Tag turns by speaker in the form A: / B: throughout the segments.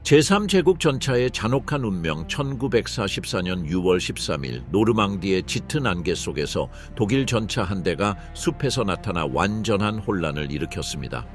A: 제3제국 전차의 잔혹한 운명. 1944년 6월 13일 노르망디의 짙은 안개 속에서 독일 전차 한 대가 숲에서 나타나 완전한 혼란을 일으켰습니다.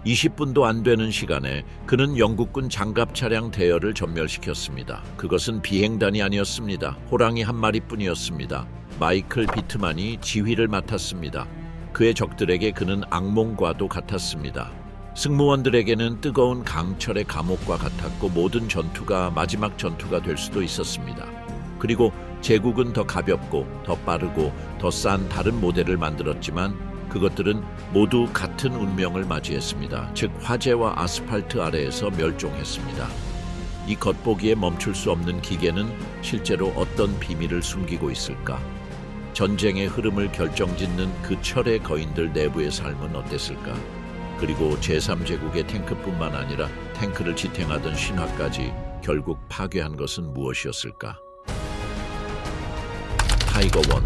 A: 20분도 안 되는 시간에 그는 영국군 장갑 차량 대여를 전멸시켰습니다. 그것은 비행단이 아니었습니다. 호랑이 한 마리뿐이었습니다. 마이클 비트만이 지휘를 맡았습니다. 그의 적들에게 그는 악몽과도 같았습니다. 승무원들에게는 뜨거운 강철의 감옥과 같았고 모든 전투가 마지막 전투가 될 수도 있었습니다. 그리고 제국은 더 가볍고 더 빠르고 더 싼 다른 모델을 만들었지만 그것들은 모두 같은 운명을 맞이했습니다. 즉 화재와 아스팔트 아래에서 멸종했습니다. 이 겉보기에 멈출 수 없는 기계는 실제로 어떤 비밀을 숨기고 있을까? 전쟁의 흐름을 결정짓는 그 철의 거인들 내부의 삶은 어땠을까? 그리고 제3제국의 탱크뿐만 아니라 탱크를 지탱하던 신화까지 결국 파괴한 것은 무엇이었을까? 타이거 원,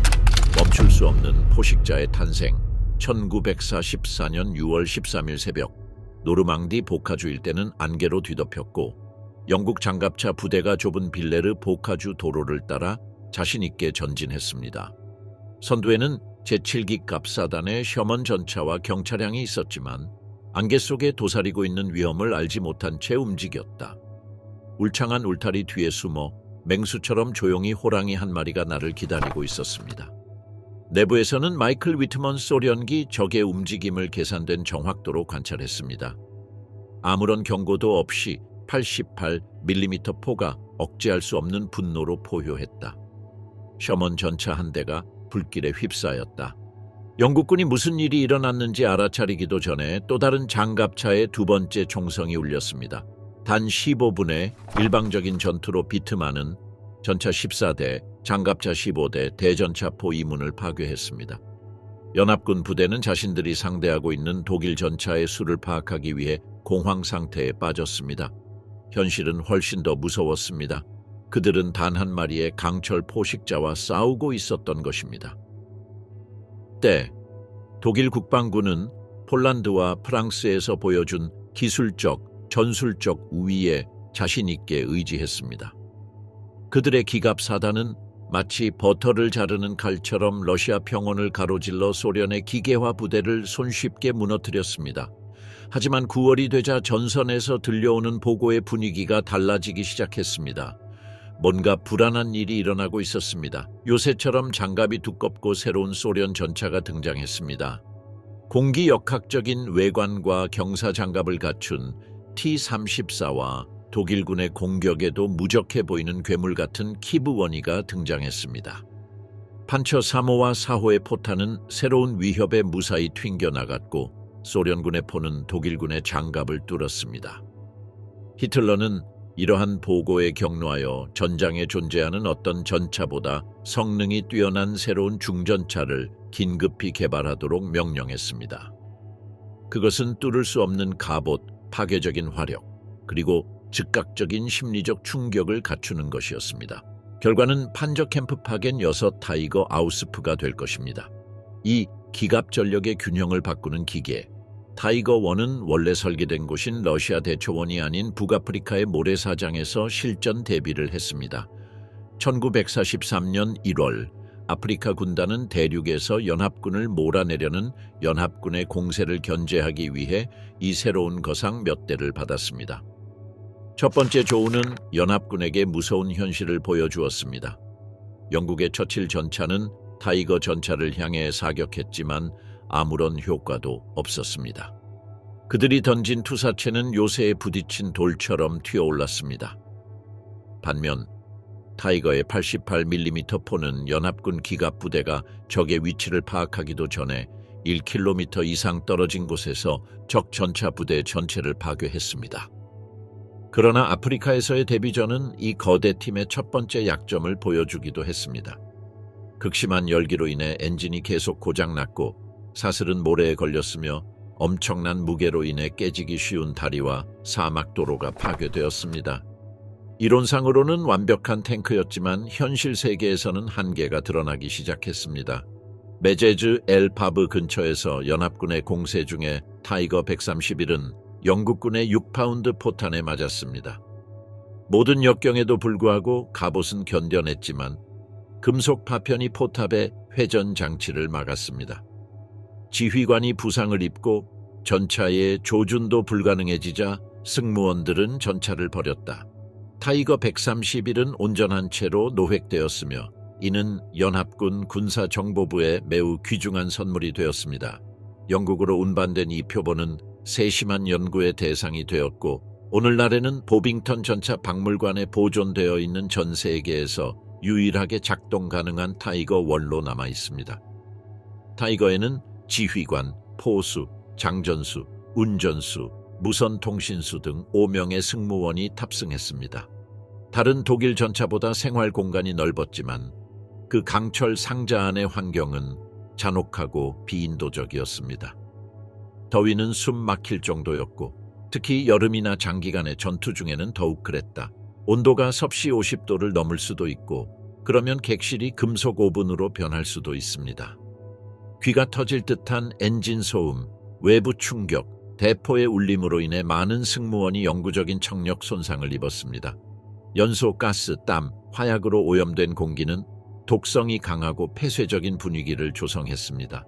A: 멈출 수 없는 포식자의 탄생. 1944년 6월 13일 새벽, 노르망디 보카주 일대는 안개로 뒤덮였고 영국 장갑차 부대가 좁은 빌레르 보카주 도로를 따라 자신 있게 전진했습니다. 선두에는 제7기 갑사단의 셔먼 전차와 경차량이 있었지만 안개 속에 도사리고 있는 위험을 알지 못한 채 움직였다. 울창한 울타리 뒤에 숨어 맹수처럼 조용히 호랑이 한 마리가 나를 기다리고 있었습니다. 내부에서는 마이클 위트먼 소련기 적의 움직임을 계산된 정확도로 관찰했습니다. 아무런 경고도 없이 88mm 포가 억제할 수 없는 분노로 포효했다. 셔먼 전차 한 대가 불길에 휩싸였다. 영국군이 무슨 일이 일어났는지 알아차리기도 전에 또 다른 장갑차의 두 번째 총성이 울렸습니다. 단 15분의 일방적인 전투로 비트만은 전차 14대, 장갑차 15대, 대전차포 2문을 파괴했습니다. 연합군 부대는 자신들이 상대하고 있는 독일 전차의 수를 파악하기 위해 공황 상태에 빠졌습니다. 현실은 훨씬 더 무서웠습니다. 그들은 단 한 마리의 강철 포식자와 싸우고 있었던 것입니다. 때, 독일 국방군은 폴란드와 프랑스에서 보여준 기술적, 전술적 우위에 자신 있게 의지했습니다. 그들의 기갑사단은 마치 버터를 자르는 칼처럼 러시아 평원을 가로질러 소련의 기계화 부대를 손쉽게 무너뜨렸습니다. 하지만 9월이 되자 전선에서 들려오는 보고의 분위기가 달라지기 시작했습니다. 뭔가 불안한 일이 일어나고 있었습니다. 요새처럼 장갑이 두껍고 새로운 소련 전차가 등장했습니다. 공기역학적인 외관과 경사장갑을 갖춘 T-34와 독일군의 공격에도 무적해 보이는 괴물 같은 키브-원이가 등장했습니다. 판처 3호와 4호의 포탄은 새로운 위협에 무사히 튕겨나갔고 소련군의 포는 독일군의 장갑을 뚫었습니다. 히틀러는 이러한 보고에 격노하여 전장에 존재하는 어떤 전차보다 성능이 뛰어난 새로운 중전차를 긴급히 개발하도록 명령했습니다. 그것은 뚫을 수 없는 갑옷, 파괴적인 화력, 그리고 즉각적인 심리적 충격을 갖추는 것이었습니다. 결과는 판저 캠프 파겐 6 타이거 아우스프가 될 것입니다. 이 기갑 전력의 균형을 바꾸는 기계, 타이거 1은 원래 설계된 곳인 러시아 대초원이 아닌 북아프리카의 모래사장에서 실전 대비를 했습니다. 1943년 1월, 아프리카 군단은 대륙에서 연합군을 몰아내려는 연합군의 공세를 견제하기 위해 이 새로운 거상 몇 대를 받았습니다. 첫 번째 조우는 연합군에게 무서운 현실을 보여주었습니다. 영국의 처칠 전차는 타이거 전차를 향해 사격했지만 아무런 효과도 없었습니다. 그들이 던진 투사체는 요새에 부딪힌 돌처럼 튀어올랐습니다. 반면 타이거의 88mm 포는 연합군 기갑부대가 적의 위치를 파악하기도 전에 1km 이상 떨어진 곳에서 적 전차 부대 전체를 파괴했습니다. 그러나 아프리카에서의 데뷔전은 이 거대 팀의 첫 번째 약점을 보여주기도 했습니다. 극심한 열기로 인해 엔진이 계속 고장났고 사슬은 모래에 걸렸으며 엄청난 무게로 인해 깨지기 쉬운 다리와 사막도로가 파괴되었습니다. 이론상으로는 완벽한 탱크였지만 현실 세계에서는 한계가 드러나기 시작했습니다. 메제즈 엘파브 근처에서 연합군의 공세 중에 타이거 131은 영국군의 6파운드 포탄에 맞았습니다. 모든 역경에도 불구하고 갑옷은 견뎌냈지만 금속 파편이 포탑의 회전 장치를 막았습니다. 지휘관이 부상을 입고 전차의 조준도 불가능해지자 승무원들은 전차를 버렸다. 타이거 131은 온전한 채로 노획되었으며 이는 연합군 군사정보부에 매우 귀중한 선물이 되었습니다. 영국으로 운반된 이 표본은 세심한 연구의 대상이 되었고 오늘날에는 보빙턴 전차 박물관에 보존되어 있는 전 세계에서 유일하게 작동 가능한 타이거 1로 남아 있습니다. 타이거에는 지휘관, 포수, 장전수, 운전수, 무선통신수 등 5명의 승무원이 탑승했습니다. 다른 독일 전차보다 생활 공간이 넓었지만 그 강철 상자 안의 환경은 잔혹하고 비인도적이었습니다. 더위는 숨 막힐 정도였고 특히 여름이나 장기간의 전투 중에는 더욱 그랬다. 온도가 섭씨 50도를 넘을 수도 있고 그러면 객실이 금속 오븐으로 변할 수도 있습니다. 귀가 터질 듯한 엔진 소음, 외부 충격, 대포의 울림으로 인해 많은 승무원이 영구적인 청력 손상을 입었습니다. 연소, 가스, 땀, 화약으로 오염된 공기는 독성이 강하고 폐쇄적인 분위기를 조성했습니다.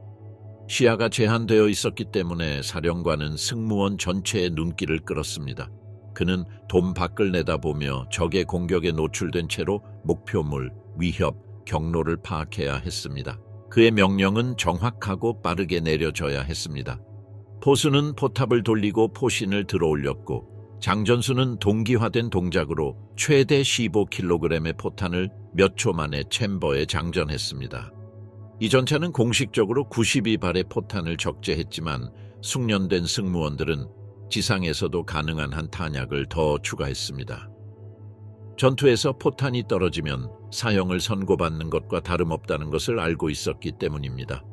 A: 시야가 제한되어 있었기 때문에 사령관은 승무원 전체의 눈길을 끌었습니다. 그는 돔 밖을 내다보며 적의 공격에 노출된 채로 목표물, 위협, 경로를 파악해야 했습니다. 그의 명령은 정확하고 빠르게 내려져야 했습니다. 포수는 포탑을 돌리고 포신을 들어올렸고 장전수는 동기화된 동작으로 최대 15kg의 포탄을 몇 초 만에 챔버에 장전했습니다. 이 전차는 공식적으로 92발의 포탄을 적재했지만 숙련된 승무원들은 지상에서도 가능한 한 탄약을 더 추가했습니다. 전투에서 포탄이 떨어지면 사형을 선고받는 것과 다름없다는 것을 알고 있었기 때문입니다.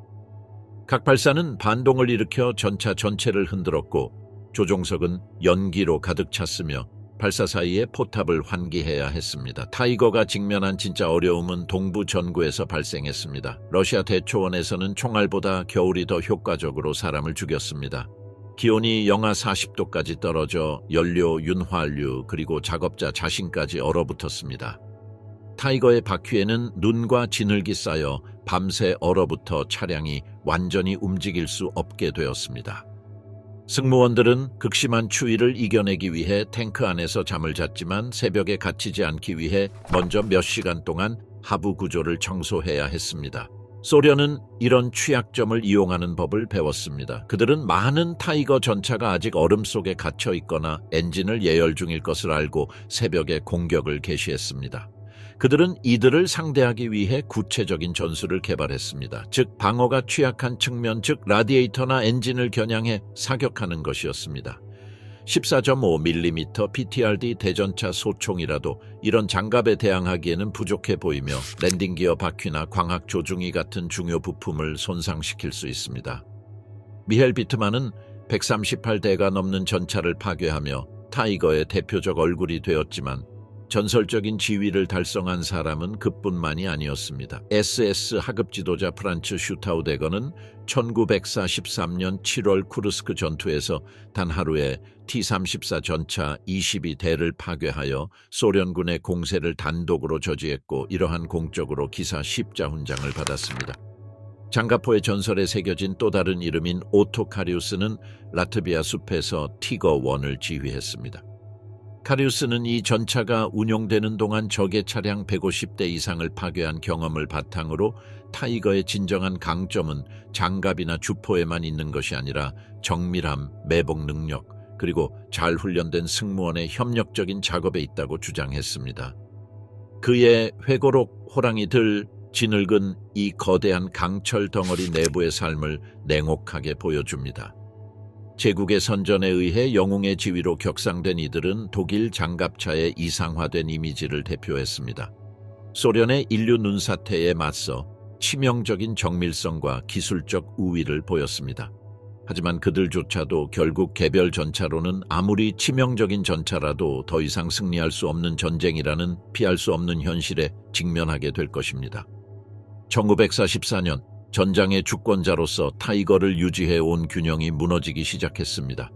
A: 각 발사는 반동을 일으켜 전차 전체를 흔들었고 조종석은 연기로 가득 찼으며 발사 사이에 포탑을 환기해야 했습니다. 타이거가 직면한 진짜 어려움은 동부 전구에서 발생했습니다. 러시아 대초원에서는 총알보다 겨울이 더 효과적으로 사람을 죽였습니다. 기온이 영하 40도까지 떨어져 연료, 윤활유 그리고 작업자 자신까지 얼어붙었습니다. 타이거의 바퀴에는 눈과 진흙이 쌓여 밤새 얼어붙어 차량이 완전히 움직일 수 없게 되었습니다. 승무원들은 극심한 추위를 이겨내기 위해 탱크 안에서 잠을 잤지만 새벽에 갇히지 않기 위해 먼저 몇 시간 동안 하부 구조를 청소해야 했습니다. 소련은 이런 취약점을 이용하는 법을 배웠습니다. 그들은 많은 타이거 전차가 아직 얼음 속에 갇혀 있거나 엔진을 예열 중일 것을 알고 새벽에 공격을 개시했습니다. 그들은 이들을 상대하기 위해 구체적인 전술을 개발했습니다. 즉 방어가 취약한 측면, 즉 라디에이터나 엔진을 겨냥해 사격하는 것이었습니다. 14.5mm PTRD 대전차 소총이라도 이런 장갑에 대항하기에는 부족해 보이며 랜딩기어 바퀴나 광학 조종이 같은 중요 부품을 손상시킬 수 있습니다. 미헬 비트만은 138대가 넘는 전차를 파괴하며 타이거의 대표적 얼굴이 되었지만 전설적인 지위를 달성한 사람은 그뿐만이 아니었습니다. SS 하급 지도자 프란츠 슈타우데거는 1943년 7월 쿠르스크 전투에서 단 하루에 T-34 전차 22대를 파괴하여 소련군의 공세를 단독으로 저지했고 이러한 공적으로 기사 십자훈장을 받았습니다. 장가포의 전설에 새겨진 또 다른 이름인 오토 카리우스는 라트비아 숲에서 티거-1을 지휘했습니다. 카리우스는 이 전차가 운용되는 동안 적의 차량 150대 이상을 파괴한 경험을 바탕으로 타이거의 진정한 강점은 장갑이나 주포에만 있는 것이 아니라 정밀함, 매복 능력, 그리고 잘 훈련된 승무원의 협력적인 작업에 있다고 주장했습니다. 그의 회고록 호랑이들 진흙은 이 거대한 강철 덩어리 내부의 삶을 냉혹하게 보여줍니다. 제국의 선전에 의해 영웅의 지위로 격상된 이들은 독일 장갑차의 이상화된 이미지를 대표했습니다. 소련의 인류 눈사태에 맞서 치명적인 정밀성과 기술적 우위를 보였습니다. 하지만 그들조차도 결국 개별 전차로는 아무리 치명적인 전차라도 더 이상 승리할 수 없는 전쟁이라는 피할 수 없는 현실에 직면하게 될 것입니다. 1944년 전장의 주권자로서 타이거를 유지해온 균형이 무너지기 시작했습니다.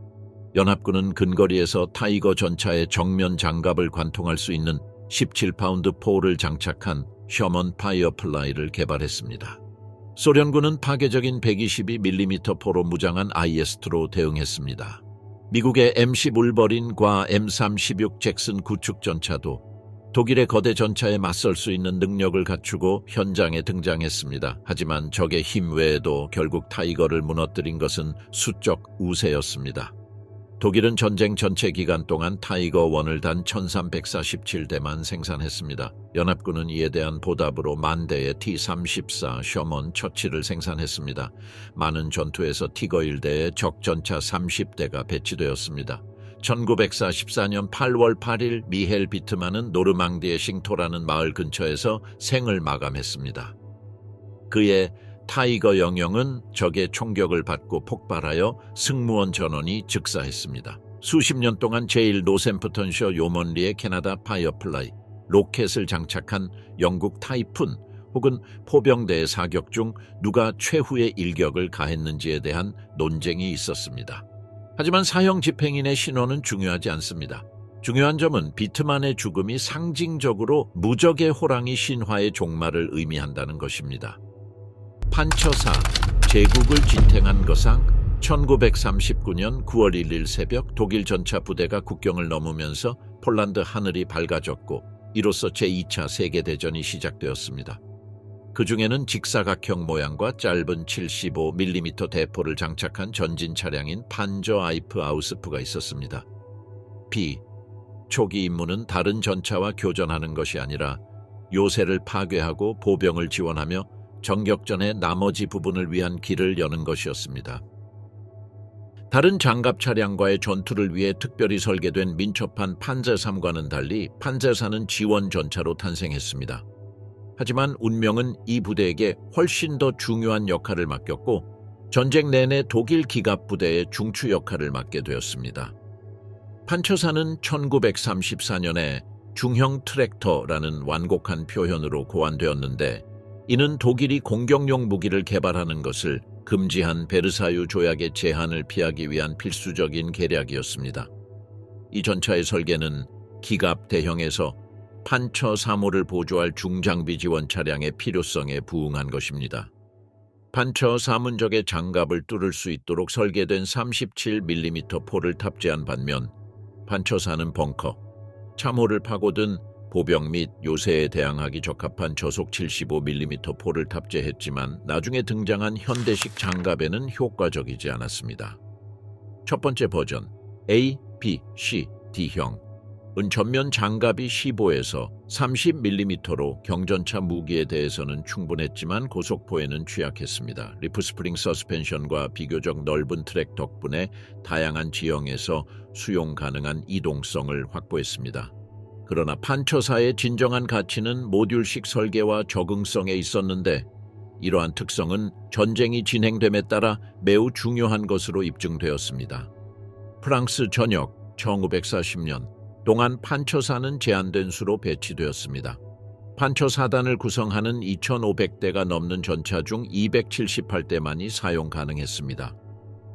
A: 연합군은 근거리에서 타이거 전차의 정면 장갑을 관통할 수 있는 17파운드 포를 장착한 셔먼 파이어플라이를 개발했습니다. 소련군은 파괴적인 122mm 포로 무장한 IS-2로 대응했습니다. 미국의 M10 울버린과 M316 잭슨 구축 전차도 독일의 거대 전차에 맞설 수 있는 능력을 갖추고 현장에 등장했습니다. 하지만 적의 힘 외에도 결국 타이거를 무너뜨린 것은 수적 우세였습니다. 독일은 전쟁 전체 기간 동안 타이거1을 단 1347대만 생산했습니다. 연합군은 이에 대한 보답으로 10,000대의 T-34 셔먼 처치를 생산했습니다. 많은 전투에서 티거 1대의 적 전차 30대가 배치되었습니다. 1944년 8월 8일 미헬 비트만은 노르망디의 싱토라는 마을 근처에서 생을 마감했습니다. 그의 타이거 영영은 적의 총격을 받고 폭발하여 승무원 전원이 즉사했습니다. 수십 년 동안 제1노샘프턴셔 요먼리의 캐나다 파이어플라이, 로켓을 장착한 영국 타이푼 혹은 포병대의 사격 중 누가 최후의 일격을 가했는지에 대한 논쟁이 있었습니다. 하지만 사형 집행인의 신원은 중요하지 않습니다. 중요한 점은 비트만의 죽음이 상징적으로 무적의 호랑이 신화의 종말을 의미한다는 것입니다. 판처4, 제국을 지탱한 거상. 1939년 9월 1일 새벽 독일 전차 부대가 국경을 넘으면서 폴란드 하늘이 밝아졌고 이로써 제2차 세계대전이 시작되었습니다. 그 중에는 직사각형 모양과 짧은 75mm 대포를 장착한 전진 차량인 판저 아이프 아우스프가 있었습니다. 초기 임무는 다른 전차와 교전하는 것이 아니라 요새를 파괴하고 보병을 지원하며 정격전의 나머지 부분을 위한 길을 여는 것이었습니다. 다른 장갑 차량과의 전투를 위해 특별히 설계된 민첩한 판제3과는 달리 판제4는 지원 전차로 탄생했습니다. 하지만 운명은 이 부대에게 훨씬 더 중요한 역할을 맡겼고 전쟁 내내 독일 기갑 부대의 중추 역할을 맡게 되었습니다. 판처4는 1934년에 중형 트랙터라는 완곡한 표현으로 고안되었는데 이는 독일이 공격용 무기를 개발하는 것을 금지한 베르사유 조약의 제한을 피하기 위한 필수적인 계략이었습니다. 이 전차의 설계는 기갑 대형에서 판처 3호를 보조할 중장비 지원 차량의 필요성에 부응한 것입니다. 판처 4문적의 장갑을 뚫을 수 있도록 설계된 37mm 포를 탑재한 반면 판처 4는 벙커, 참호를 파고든 보병 및 요새에 대항하기 적합한 저속 75mm 포를 탑재했지만 나중에 등장한 현대식 장갑에는 효과적이지 않았습니다. 첫 번째 버전 A, B, C, D형은 전면 장갑이 15에서 30mm로 경전차 무기에 대해서는 충분했지만 고속포에는 취약했습니다. 리프스프링 서스펜션과 비교적 넓은 트랙 덕분에 다양한 지형에서 수용 가능한 이동성을 확보했습니다. 그러나 판처4의 진정한 가치는 모듈식 설계와 적응성에 있었는데 이러한 특성은 전쟁이 진행됨에 따라 매우 중요한 것으로 입증되었습니다. 프랑스 전역 1940년 동안 판처4는 제한된 수로 배치되었습니다. 판처4단을 구성하는 2,500대가 넘는 전차 중 278대만이 사용 가능했습니다.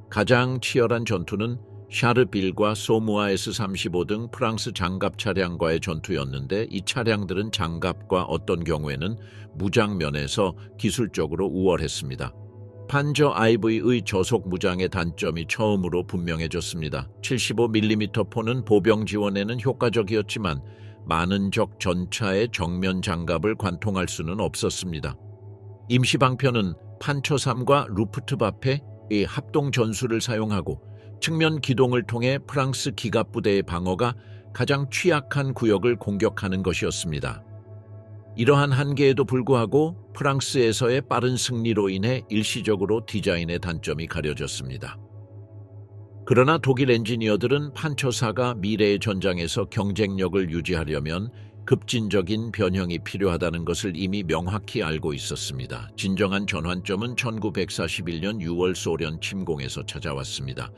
A: 가장 치열한 전투는 샤르빌과 소무아 S-35 등 프랑스 장갑 차량과의 전투였는데 이 차량들은 장갑과 어떤 경우에는 무장면에서 기술적으로 우월했습니다. 판저 IV의 저속 무장의 단점이 처음으로 분명해졌습니다. 75mm 포는 보병 지원에는 효과적이었지만 많은 적 전차의 정면 장갑을 관통할 수는 없었습니다. 임시방편은 판처3과 루프트바페의 합동 전술을 사용하고 측면 기동을 통해 프랑스 기갑 부대의 방어가 가장 취약한 구역을 공격하는 것이었습니다. 이러한 한계에도 불구하고 프랑스에서의 빠른 승리로 인해 일시적으로 디자인의 단점이 가려졌습니다. 그러나 독일 엔지니어들은 판처4가 미래의 전장에서 경쟁력을 유지하려면 급진적인 변형이 필요하다는 것을 이미 명확히 알고 있었습니다. 진정한 전환점은 1941년 6월 소련 침공에서 찾아왔습니다.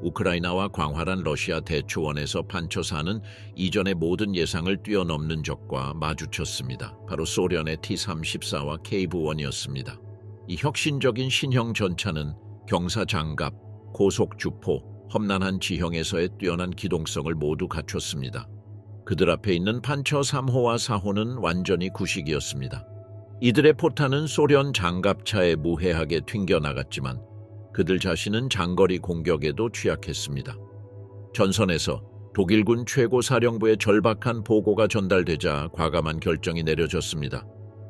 A: 우크라이나와 광활한 러시아 대초원에서 판처4는 이전의 모든 예상을 뛰어넘는 적과 마주쳤습니다. 바로 소련의 T-34와 KV-1이었습니다. 이 혁신적인 신형 전차는 경사 장갑, 고속 주포, 험난한 지형에서의 뛰어난 기동성을 모두 갖췄습니다. 그들 앞에 있는 판처 3호와 4호는 완전히 구식이었습니다. 이들의 포탄은 소련 장갑차에 무해하게 튕겨나갔지만 그들 자신은 장거리 공격에도 취약했습니다. 전선에서 독일군 최고사령부의 절박한 보고가 전달되자 과감한 결정이 내려졌습니다.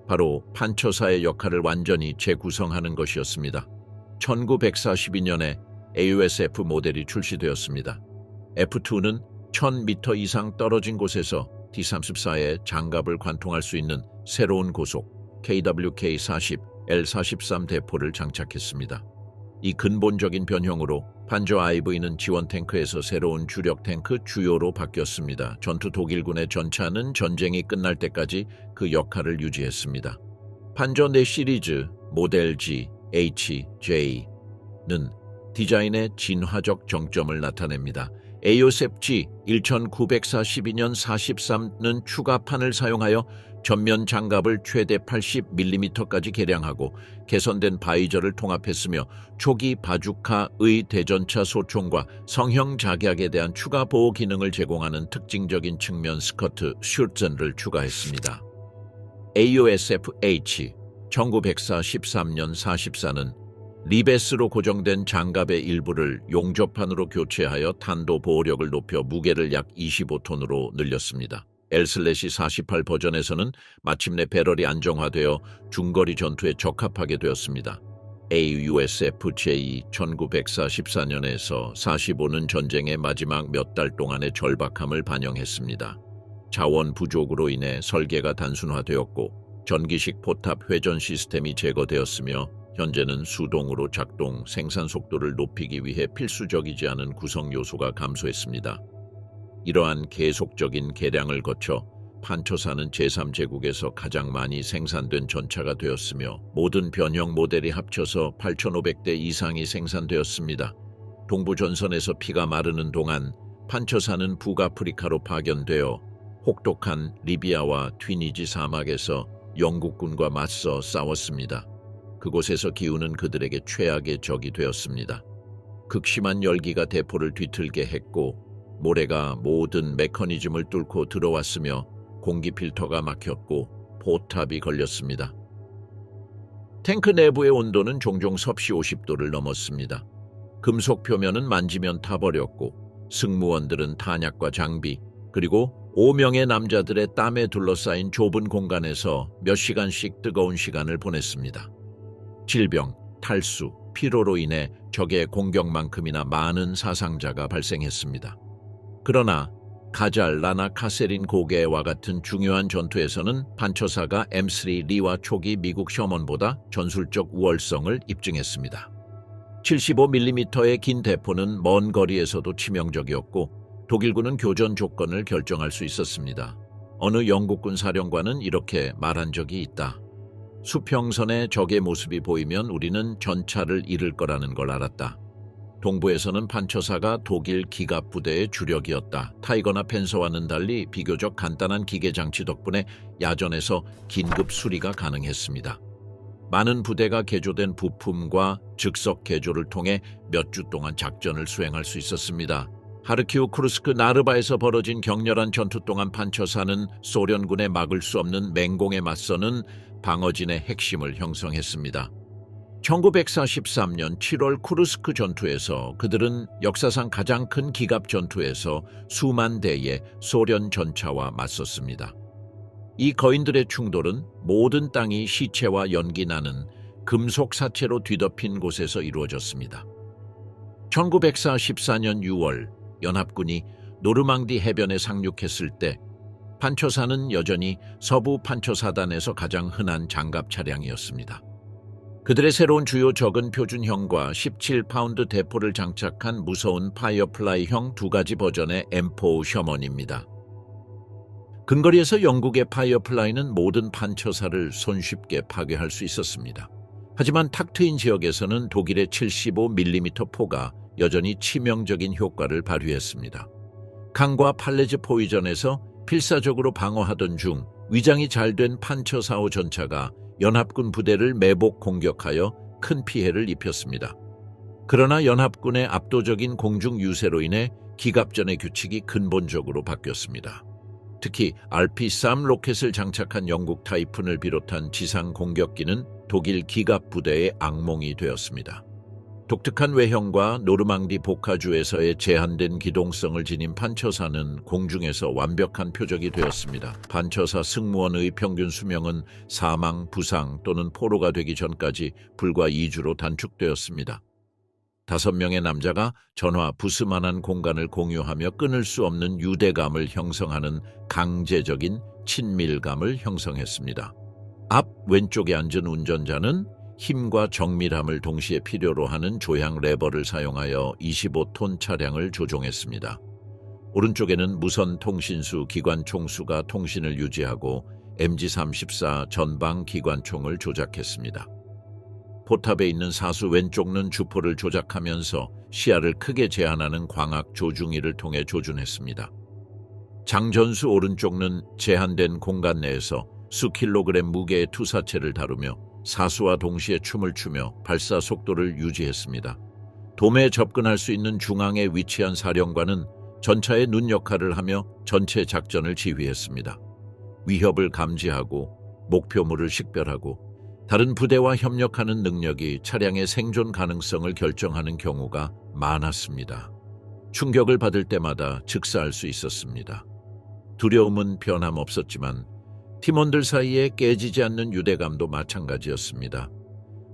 A: 바로 판처사의 역할을 완전히 재구성하는 것이었습니다. 1942년에 AUSF 모델이 출시되었습니다. F2는 1000m 이상 떨어진 곳에서 T-34의 장갑을 관통할 수 있는 새로운 고속 KWK-40, L-43 대포를 장착했습니다. 이 근본적인 변형으로 판저 IV는 지원 탱크에서 새로운 주력 탱크 주요로 바뀌었습니다. 전투 독일군의 전차는 전쟁이 끝날 때까지 그 역할을 유지했습니다. 판저 4 시리즈 모델 G, H, J는 디자인의 진화적 정점을 나타냅니다. AUSF G 1942년 43는 추가판을 사용하여 전면 장갑을 최대 80mm까지 개량하고 개선된 바이저를 통합했으며 초기 바주카의 대전차 소총과 성형 작약에 대한 추가 보호 기능을 제공하는 특징적인 측면 스커트 슈트를 추가했습니다. AUSF-H 1943년 44는 리베스로 고정된 장갑의 일부를 용접판으로 교체하여 탄도 보호력을 높여 무게를 약 25톤으로 늘렸습니다. L/48 버전에서는 마침내 배럴이 안정화되어 중거리 전투에 적합하게 되었습니다. AUSF-J 1944년에서 45는 전쟁의 마지막 몇 달 동안의 절박함을 반영했습니다. 자원 부족으로 인해 설계가 단순화되었고 전기식 포탑 회전 시스템이 제거되었으며 현재는 수동으로 작동, 생산 속도를 높이기 위해 필수적이지 않은 구성 요소가 감소했습니다. 이러한 계속적인 개량을 거쳐 판처사는 제3제국에서 가장 많이 생산된 전차가 되었으며 모든 변형 모델이 합쳐서 8,500대 이상이 생산되었습니다. 동부 전선에서 피가 마르는 동안 판처사는 북아프리카로 파견되어 혹독한 리비아와 튀니지 사막에서 영국군과 맞서 싸웠습니다. 그곳에서 기후는 그들에게 최악의 적이 되었습니다. 극심한 열기가 대포를 뒤틀게 했고 모래가 모든 메커니즘을 뚫고 들어왔으며 공기 필터가 막혔고 포탑이 걸렸습니다. 탱크 내부의 온도는 종종 섭씨 50도를 넘었습니다. 금속 표면은 만지면 타버렸고 승무원들은 탄약과 장비 그리고 5명의 남자들의 땀에 둘러싸인 좁은 공간에서 몇 시간씩 뜨거운 시간을 보냈습니다. 질병, 탈수, 피로로 인해 적의 공격만큼이나 많은 사상자가 발생했습니다. 그러나 가잘, 라나 카세린 고개와 같은 중요한 전투에서는 판처사가 M3 리와 초기 미국 셔먼보다 전술적 우월성을 입증했습니다. 75mm의 긴 대포는 먼 거리에서도 치명적이었고 독일군은 교전 조건을 결정할 수 있었습니다. 어느 영국군 사령관은 이렇게 말한 적이 있다. 수평선에 적의 모습이 보이면 우리는 전차를 잃을 거라는 걸 알았다. 동부에서는 판처사가 독일 기갑 부대의 주력이었다. 타이거나 펜서와는 달리 비교적 간단한 기계장치 덕분에 야전에서 긴급 수리가 가능했습니다. 많은 부대가 개조된 부품과 즉석 개조를 통해 몇 주 동안 작전을 수행할 수 있었습니다. 하르키우 쿠르스크 나르바에서 벌어진 격렬한 전투 동안 판처사는 소련군의 막을 수 없는 맹공에 맞서는 방어진의 핵심을 형성했습니다. 1943년 7월 쿠르스크 전투에서 그들은 역사상 가장 큰 기갑 전투에서 수만 대의 소련 전차와 맞섰습니다. 이 거인들의 충돌은 모든 땅이 시체와 연기 나는 금속 사체로 뒤덮인 곳에서 이루어졌습니다. 1944년 6월 연합군이 노르망디 해변에 상륙했을 때 판처사는 여전히 서부 판처사단에서 가장 흔한 장갑 차량이었습니다. 그들의 새로운 주요 적은 표준형과 17파운드 대포를 장착한 무서운 파이어플라이형 두 가지 버전의 M4 셔먼입니다. 근거리에서 영국의 파이어플라이는 모든 판처사를 손쉽게 파괴할 수 있었습니다. 하지만 탁 트인 지역에서는 독일의 75mm 포가 여전히 치명적인 효과를 발휘했습니다. 칸과 팔레즈 포위전에서 필사적으로 방어하던 중 위장이 잘 된 판처 4호 전차가 연합군 부대를 매복 공격하여 큰 피해를 입혔습니다. 그러나 연합군의 압도적인 공중 유세로 인해 기갑전의 규칙이 근본적으로 바뀌었습니다. 특히 RP-3 로켓을 장착한 영국 타이푼을 비롯한 지상 공격기는 독일 기갑 부대의 악몽이 되었습니다. 독특한 외형과 노르망디 복하주에서의 제한된 기동성을 지닌 판처사는 공중에서 완벽한 표적이 되었습니다. 판처사 승무원의 평균 수명은 사망, 부상 또는 포로가 되기 전까지 불과 2주로 단축되었습니다. 5명의 남자가 전화 부스만한 공간을 공유하며 끊을 수 없는 유대감을 형성하는 강제적인 친밀감을 형성했습니다. 앞 왼쪽에 앉은 운전자는 힘과 정밀함을 동시에 필요로 하는 조향 레버를 사용하여 25톤 차량을 조종했습니다. 오른쪽에는 무선 통신수 기관총수가 통신을 유지하고 MG-34 전방 기관총을 조작했습니다. 포탑에 있는 사수 왼쪽은 주포를 조작하면서 시야를 크게 제한하는 광학 조중이를 통해 조준했습니다. 장전수 오른쪽은 제한된 공간 내에서 수 킬로그램 무게의 투사체를 다루며 사수와 동시에 춤을 추며 발사 속도를 유지했습니다. 돔에 접근할 수 있는 중앙에 위치한 사령관은 전차의 눈 역할을 하며 전체 작전을 지휘했습니다. 위협을 감지하고 목표물을 식별하고 다른 부대와 협력하는 능력이 차량의 생존 가능성을 결정하는 경우가 많았습니다. 충격을 받을 때마다 즉사할 수 있었습니다. 두려움은 변함없었지만 팀원들 사이에 깨지지 않는 유대감도 마찬가지였습니다.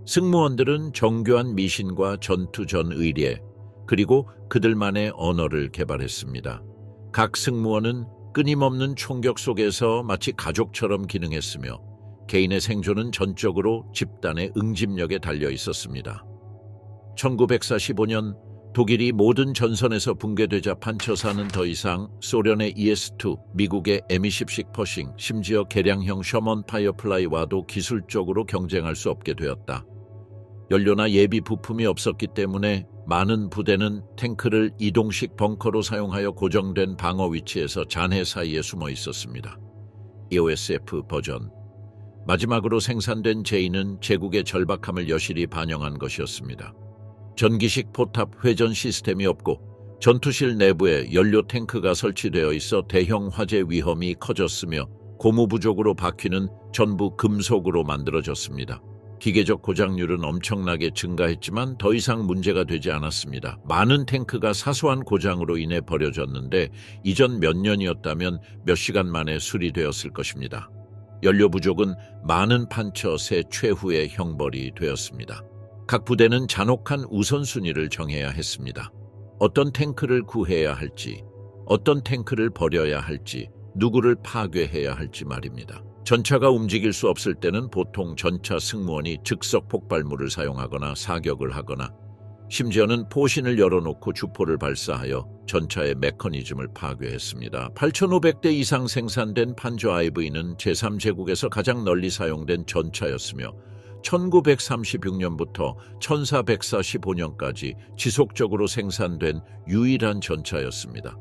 A: 승무원들은 정교한 미신과 전투 전 의례, 그리고 그들만의 언어를 개발했습니다. 각 승무원은 끊임없는 총격 속에서 마치 가족처럼 기능했으며 개인의 생존은 전적으로 집단의 응집력에 달려 있었습니다. 1945년 독일이 모든 전선에서 붕괴되자 판처사는 더 이상 소련의 ES-2, 미국의 M-20식 퍼싱, 심지어 개량형 셔먼 파이어플라이와도 기술적으로 경쟁할 수 없게 되었다. 연료나 예비 부품이 없었기 때문에 많은 부대는 탱크를 이동식 벙커로 사용하여 고정된 방어 위치에서 잔해 사이에 숨어 있었습니다. EOSF 버전 마지막으로 생산된 J는 제국의 절박함을 여실히 반영한 것이었습니다. 전기식 포탑 회전 시스템이 없고 전투실 내부에 연료 탱크가 설치되어 있어 대형 화재 위험이 커졌으며 고무 부족으로 바퀴는 전부 금속으로 만들어졌습니다. 기계적 고장률은 엄청나게 증가했지만 더 이상 문제가 되지 않았습니다. 많은 탱크가 사소한 고장으로 인해 버려졌는데 이전 몇 년이었다면 몇 시간 만에 수리되었을 것입니다. 연료 부족은 많은 판처의 최후의 형벌이 되었습니다. 각 부대는 잔혹한 우선순위를 정해야 했습니다. 어떤 탱크를 구해야 할지, 어떤 탱크를 버려야 할지, 누구를 파괴해야 할지 말입니다. 전차가 움직일 수 없을 때는 보통 전차 승무원이 즉석 폭발물을 사용하거나 사격을 하거나 심지어는 포신을 열어놓고 주포를 발사하여 전차의 메커니즘을 파괴했습니다. 8,500대 이상 생산된 판저 IV는 제3제국에서 가장 널리 사용된 전차였으며 1936년부터 1445년까지 지속적으로 생산된 유일한 전차였습니다.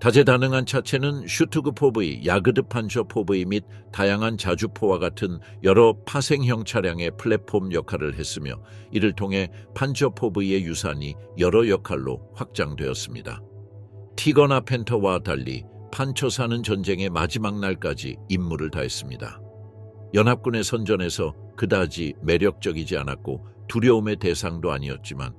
A: 다재다능한 차체는 슈투그포브이, 야그드 판저 포브이 및 다양한 자주포와 같은 여러 파생형 차량의 플랫폼 역할을 했으며 이를 통해 판저 포브이의 유산이 여러 역할로 확장되었습니다. 티거나 펜터와 달리 판처사는 전쟁의 마지막 날까지 임무를 다했습니다. 연합군의 선전에서 그다지 매력적이지 않았고 두려움의 대상도 아니었지만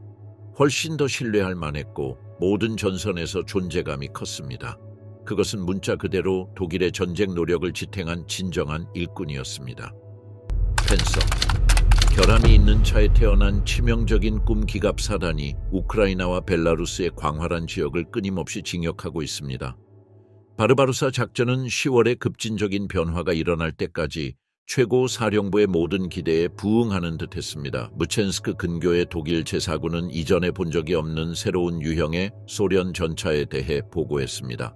A: 훨씬 더 신뢰할 만했고 모든 전선에서 존재감이 컸습니다. 그것은 문자 그대로 독일의 전쟁 노력을 지탱한 진정한 일꾼이었습니다. 펜서, 결함이 있는 차에 태어난 치명적인 꿈 기갑 사단이 우크라이나와 벨라루스의 광활한 지역을 끊임없이 징역하고 있습니다. 바르바루사 작전은 10월에 급진적인 변화가 일어날 때까지 최고 사령부의 모든 기대에 부응하는 듯했습니다. 무첸스크 근교의 독일 제4군은 이전에 본 적이 없는 새로운 유형의 소련 전차에 대해 보고했습니다.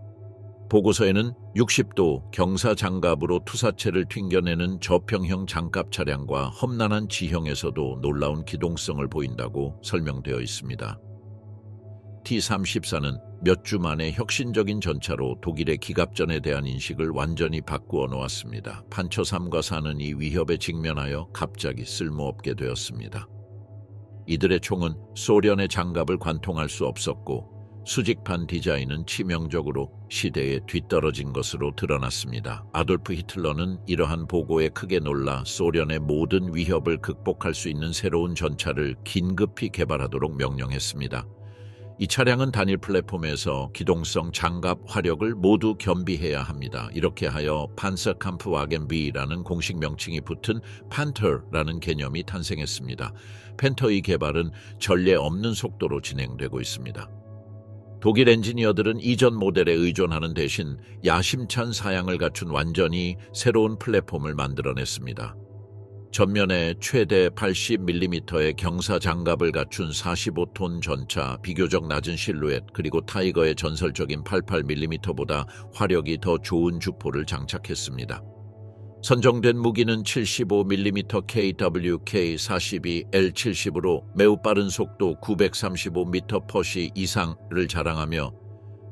A: 보고서에는 60도 경사 장갑으로 투사체를 튕겨내는 저평형 장갑 차량과 험난한 지형에서도 놀라운 기동성을 보인다고 설명되어 있습니다. T-34는 몇 주 만에 혁신적인 전차로 독일의 기갑전에 대한 인식을 완전히 바꾸어 놓았습니다. 판처 3과 4는 이 위협에 직면하여 갑자기 쓸모없게 되었습니다. 이들의 총은 소련의 장갑을 관통할 수 없었고 수직판 디자인은 치명적으로 시대에 뒤떨어진 것으로 드러났습니다. 아돌프 히틀러는 이러한 보고에 크게 놀라 소련의 모든 위협을 극복할 수 있는 새로운 전차를 긴급히 개발하도록 명령했습니다. 이 차량은 단일 플랫폼에서 기동성, 장갑, 화력을 모두 겸비해야 합니다. 이렇게 하여 판서캄프와겐 B라는 공식 명칭이 붙은 판터라는 개념이 탄생했습니다. 펜터의 개발은 전례 없는 속도로 진행되고 있습니다. 독일 엔지니어들은 이전 모델에 의존하는 대신 야심찬 사양을 갖춘 완전히 새로운 플랫폼을 만들어냈습니다. 전면에 최대 80mm의 경사 장갑을 갖춘 45톤 전차, 비교적 낮은 실루엣, 그리고 타이거의 전설적인 88mm보다 화력이 더 좋은 주포를 장착했습니다. 선정된 무기는 75mm KWK-42 L70으로 매우 빠른 속도 935m/s 이상을 자랑하며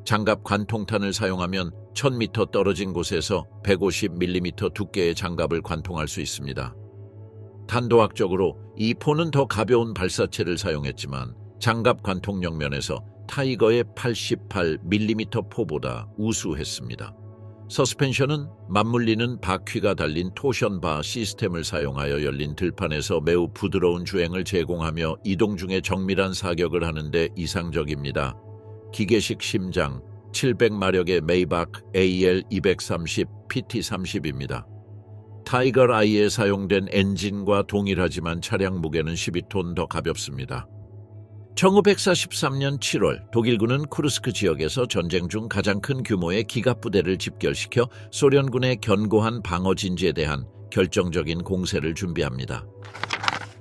A: 장갑 관통탄을 사용하면 1000m 떨어진 곳에서 150mm 두께의 장갑을 관통할 수 있습니다. 탄도학적으로 이 포는 더 가벼운 발사체를 사용했지만 장갑 관통력 면에서 타이거의 88mm 포보다 우수했습니다. 서스펜션은 맞물리는 바퀴가 달린 토션바 시스템을 사용하여 열린 들판에서 매우 부드러운 주행을 제공하며 이동 중에 정밀한 사격을 하는데 이상적입니다. 기계식 심장, 700마력의 메이박 AL230 PT30입니다. 타이거 I에 사용된 엔진과 동일하지만 차량 무게는 12톤 더 가볍습니다. 1943년 7월 독일군은 쿠르스크 지역에서 전쟁 중 가장 큰 규모의 기갑 부대를 집결시켜 소련군의 견고한 방어 진지에 대한 결정적인 공세를 준비합니다.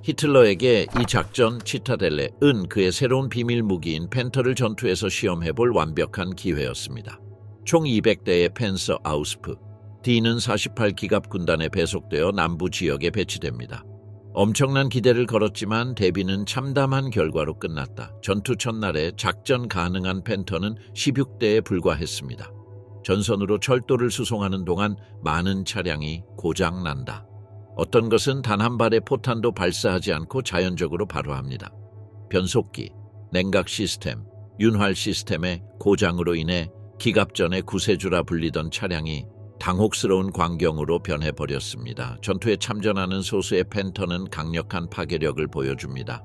A: 히틀러에게 이 작전 치타델레은 그의 새로운 비밀 무기인 펜터를 전투에서 시험해볼 완벽한 기회였습니다. 총 200대의 펜서 아우스프 D는 48기갑 군단에 배속되어 남부 지역에 배치됩니다. 엄청난 기대를 걸었지만 대비는 참담한 결과로 끝났다. 전투 첫날에 작전 가능한 펜터는 16대에 불과했습니다. 전선으로 철도를 수송하는 동안 많은 차량이 고장난다. 어떤 것은 단 한 발의 포탄도 발사하지 않고 자연적으로 발화합니다. 변속기, 냉각 시스템, 윤활 시스템의 고장으로 인해 기갑전의 구세주라 불리던 차량이 당혹스러운 광경으로 변해버렸습니다. 전투에 참전하는 소수의 펜터는 강력한 파괴력을 보여줍니다.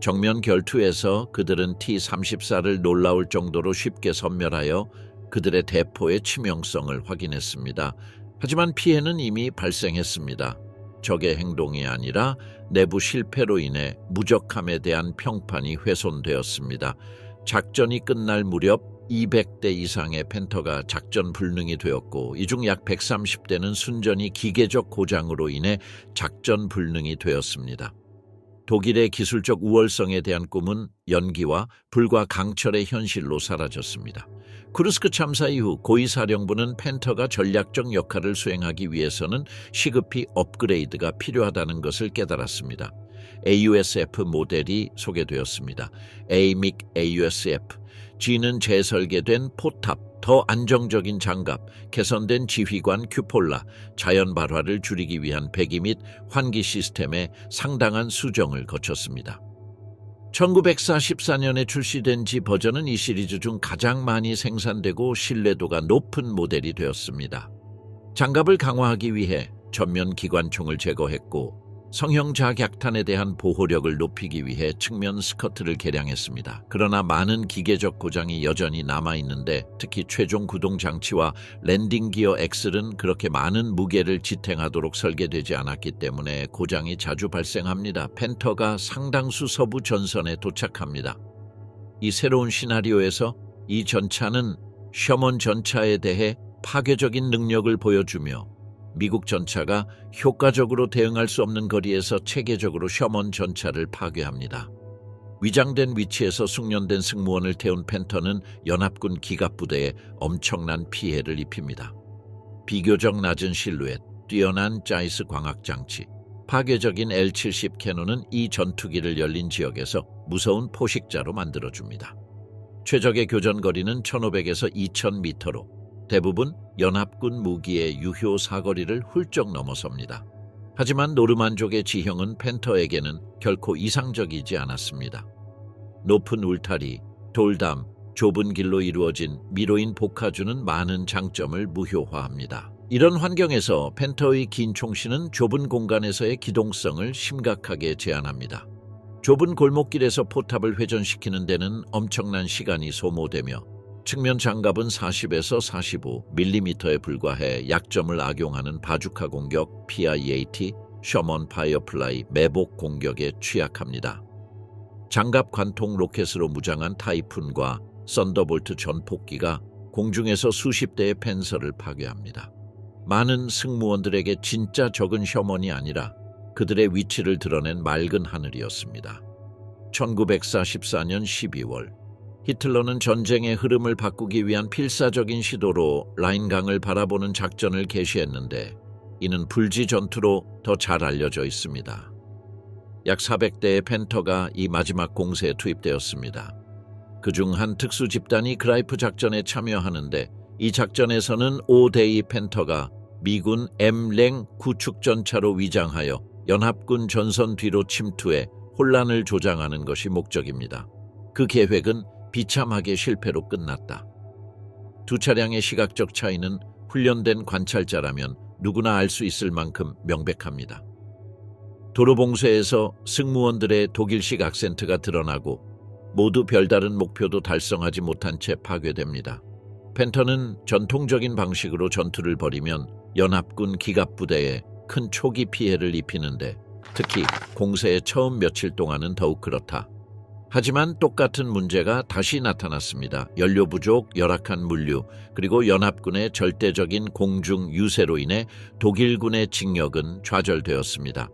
A: 정면 결투에서 그들은 T-34를 놀라울 정도로 쉽게 섬멸하여 그들의 대포의 치명성을 확인했습니다. 하지만 피해는 이미 발생했습니다. 적의 행동이 아니라 내부 실패로 인해 무적함에 대한 평판이 훼손되었습니다. 작전이 끝날 무렵 200대 이상의 펜터가 작전 불능이 되었고 이 중 약 130대는 순전히 기계적 고장으로 인해 작전 불능이 되었습니다. 독일의 기술적 우월성에 대한 꿈은 연기와 불과 강철의 현실로 사라졌습니다. 쿠르스크 참사 이후 고위사령부는 펜터가 전략적 역할을 수행하기 위해서는 시급히 업그레이드가 필요하다는 것을 깨달았습니다. AUSF 모델이 소개되었습니다. AMIC AUSF G는 재설계된 포탑, 더 안정적인 장갑, 개선된 지휘관 큐폴라, 자연 발화를 줄이기 위한 배기 및 환기 시스템에 상당한 수정을 거쳤습니다. 1944년에 출시된 G 버전은 이 시리즈 중 가장 많이 생산되고 신뢰도가 높은 모델이 되었습니다. 장갑을 강화하기 위해 전면 기관총을 제거했고 성형 자격탄에 대한 보호력을 높이기 위해 측면 스커트를 개량했습니다. 그러나 많은 기계적 고장이 여전히 남아있는데 특히 최종 구동 장치와 랜딩 기어 엑셀은 그렇게 많은 무게를 지탱하도록 설계되지 않았기 때문에 고장이 자주 발생합니다. 펜터가 상당수 서부 전선에 도착합니다. 이 새로운 시나리오에서 이 전차는 셔먼 전차에 대해 파괴적인 능력을 보여주며 미국 전차가 효과적으로 대응할 수 없는 거리에서 체계적으로 셔먼 전차를 파괴합니다. 위장된 위치에서 숙련된 승무원을 태운 펜터는 연합군 기갑부대에 엄청난 피해를 입힙니다. 비교적 낮은 실루엣, 뛰어난 자이스 광학장치, 파괴적인 L-70 캐논은 이 전투기를 열린 지역에서 무서운 포식자로 만들어줍니다. 최적의 교전거리는 1500에서 2000m로 대부분 연합군 무기의 유효 사거리를 훌쩍 넘어섭니다. 하지만 노르만족의 지형은 팬터에게는 결코 이상적이지 않았습니다. 높은 울타리, 돌담, 좁은 길로 이루어진 미로인 복화주는 많은 장점을 무효화합니다. 이런 환경에서 팬터의 긴 총씨는 좁은 공간에서의 기동성을 심각하게 제한합니다. 좁은 골목길에서 포탑을 회전시키는 데는 엄청난 시간이 소모되며 측면 장갑은 40에서 45mm에 불과해 약점을 악용하는 바주카 공격, PIAT, 셔먼 파이어플라이, 매복 공격에 취약합니다. 장갑 관통 로켓으로 무장한 타이푼과 썬더볼트 전폭기가 공중에서 수십 대의 펜서를 파괴합니다. 많은 승무원들에게 진짜 적은 셔먼이 아니라 그들의 위치를 드러낸 맑은 하늘이었습니다. 1944년 12월, 히틀러는 전쟁의 흐름을 바꾸기 위한 필사적인 시도로 라인강을 바라보는 작전을 개시했는데 이는 불지 전투로 더 잘 알려져 있습니다. 약 400대의 팬터가 이 마지막 공세에 투입되었습니다. 그중 한 특수 집단이 그라이프 작전에 참여하는데 이 작전에서는 5대의 팬터가 미군 M랭 구축전차로 위장하여 연합군 전선 뒤로 침투해 혼란을 조장하는 것이 목적입니다. 그 계획은 비참하게 실패로 끝났다. 두 차량의 시각적 차이는 훈련된 관찰자라면 누구나 알 수 있을 만큼 명백합니다. 도로봉쇄에서 승무원들의 독일식 악센트가 드러나고 모두 별다른 목표도 달성하지 못한 채 파괴됩니다. 팬터는 전통적인 방식으로 전투를 벌이면 연합군 기갑부대에 큰 초기 피해를 입히는데 특히 공세의 처음 며칠 동안은 더욱 그렇다. 하지만 똑같은 문제가 다시 나타났습니다. 연료 부족, 열악한 물류, 그리고 연합군의 절대적인 공중 유세로 인해 독일군의 진격은 좌절되었습니다.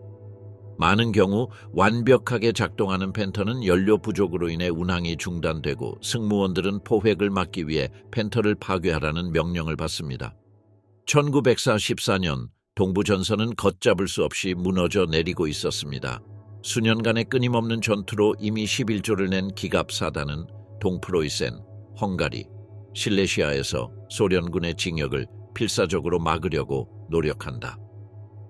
A: 많은 경우 완벽하게 작동하는 팬터는 연료 부족으로 인해 운항이 중단되고 승무원들은 포획을 막기 위해 팬터를 파괴하라는 명령을 받습니다. 1944년 동부전선은 걷잡을 수 없이 무너져 내리고 있었습니다. 수년간의 끊임없는 전투로 이미 11조를 낸 기갑사단은 동프로이센, 헝가리, 실레시아에서 소련군의 진격을 필사적으로 막으려고 노력한다.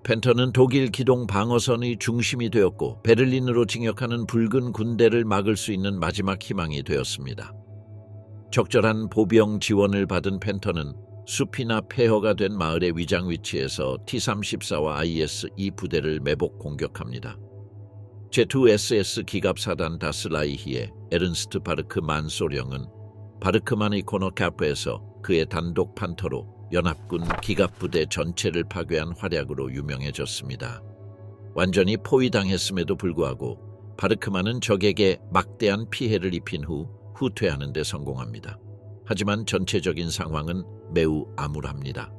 A: 팬터는 독일 기동 방어선의 중심이 되었고 베를린으로 진격하는 붉은 군대를 막을 수 있는 마지막 희망이 되었습니다. 적절한 보병 지원을 받은 팬터는 숲이나 폐허가 된 마을의 위장 위치에서 T-34와 IS-2 부대를 매복 공격합니다. 제2SS 기갑사단 다슬라이히의 에른스트 바르크만 소령은 바르크만의 코너 카프에서 그의 단독 판터로 연합군 기갑부대 전체를 파괴한 활약으로 유명해졌습니다. 완전히 포위당했음에도 불구하고 바르크만은 적에게 막대한 피해를 입힌 후 후퇴하는 데 성공합니다. 하지만 전체적인 상황은 매우 암울합니다.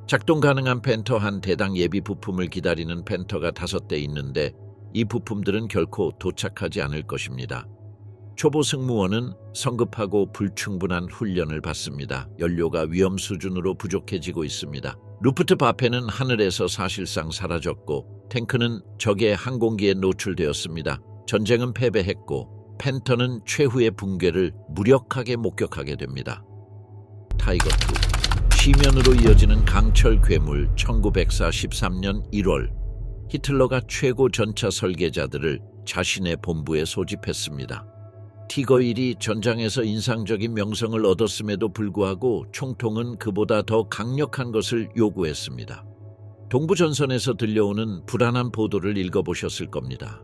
A: 작동 가능한 팬터 한 대당 예비 부품을 기다리는 팬터가 5대 있는데 이 부품들은 결코 도착하지 않을 것입니다. 초보 승무원은 성급하고 불충분한 훈련을 받습니다. 연료가 위험 수준으로 부족해지고 있습니다. 루프트바페는 하늘에서 사실상 사라졌고 탱크는 적의 항공기에 노출되었습니다. 전쟁은 패배했고 팬터는 최후의 붕괴를 무력하게 목격하게 됩니다. 타이거2 시면으로 이어지는 강철 괴물. 1943년 1월 히틀러가 최고 전차 설계자들을 자신의 본부에 소집했습니다. 티거1이 전장에서 인상적인 명성을 얻었음에도 불구하고 총통은 그보다 더 강력한 것을 요구했습니다. 동부전선에서 들려오는 불안한 보도를 읽어보셨을 겁니다.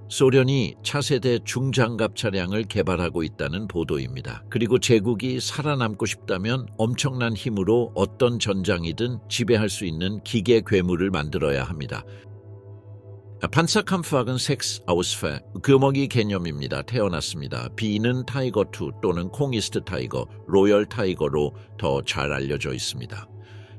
A: 소련이 차세대 중장갑 차량을 개발하고 있다는 보도입니다. 그리고 제국이 살아남고 싶다면 엄청난 힘으로 어떤 전장이든 지배할 수 있는 기계 괴물을 만들어야 합니다. 판사캄프학은 섹스 아우스페, 금어기 개념입니다. 태어났습니다. B는 타이거2 또는 콩이스트 타이거, 로열 타이거로 더 잘 알려져 있습니다.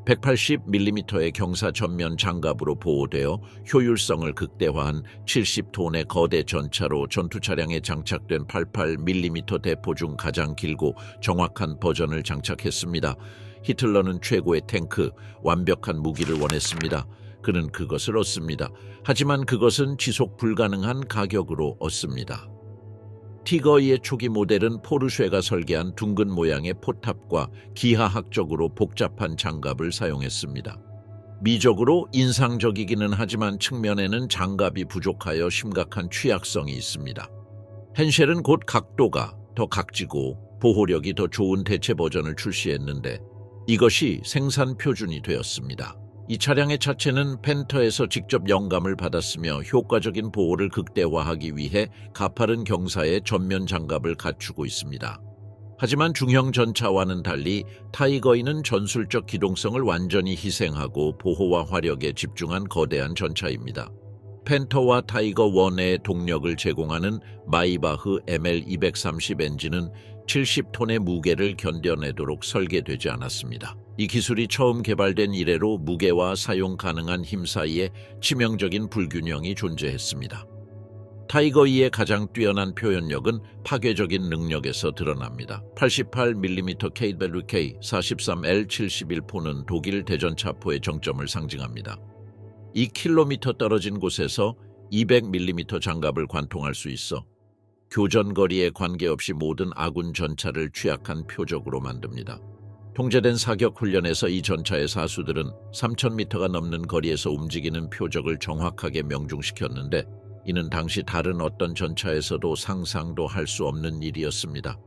A: 180mm의 경사 전면 장갑으로 보호되어 효율성을 극대화한 70톤의 거대 전차로 전투 차량에 장착된 88mm 대포 중 가장 길고 정확한 버전을 장착했습니다. 히틀러는 최고의 탱크, 완벽한 무기를 원했습니다. 그는 그것을 얻습니다. 하지만 그것은 지속 불가능한 가격으로 얻습니다. 티거의 초기 모델은 포르쉐가 설계한 둥근 모양의 포탑과 기하학적으로 복잡한 장갑을 사용했습니다. 미적으로 인상적이기는 하지만 측면에는 장갑이 부족하여 심각한 취약성이 있습니다. 헨셸은 곧 각도가 더 각지고 보호력이 더 좋은 대체 버전을 출시했는데 이것이 생산 표준이 되었습니다. 이 차량의 차체는 펜터에서 직접 영감을 받았으며 효과적인 보호를 극대화하기 위해 가파른 경사의 전면 장갑을 갖추고 있습니다. 하지만 중형 전차와는 달리 타이거이는 전술적 기동성을 완전히 희생하고 보호와 화력에 집중한 거대한 전차입니다. 펜터와 타이거 1의 동력을 제공하는 마이바흐 ML230 엔진은 70톤의 무게를 견뎌내도록 설계되지 않았습니다. 이 기술이 처음 개발된 이래로 무게와 사용 가능한 힘 사이에 치명적인 불균형이 존재했습니다. 타이거2의 가장 뛰어난 표현력은 파괴적인 능력에서 드러납니다. 88mm KWK 43L71포는 독일 대전차포의 정점을 상징합니다. 2km 떨어진 곳에서 200mm 장갑을 관통할 수 있어 교전거리에 관계없이 모든 아군 전차를 취약한 표적으로 만듭니다. 통제된 사격 훈련에서 이 전차의 사수들은 3000m가 넘는 거리에서 움직이는 표적을 정확하게 명중시켰는데 이는 당시 다른 어떤 전차에서도 상상도 할 수 없는 일이었습니다.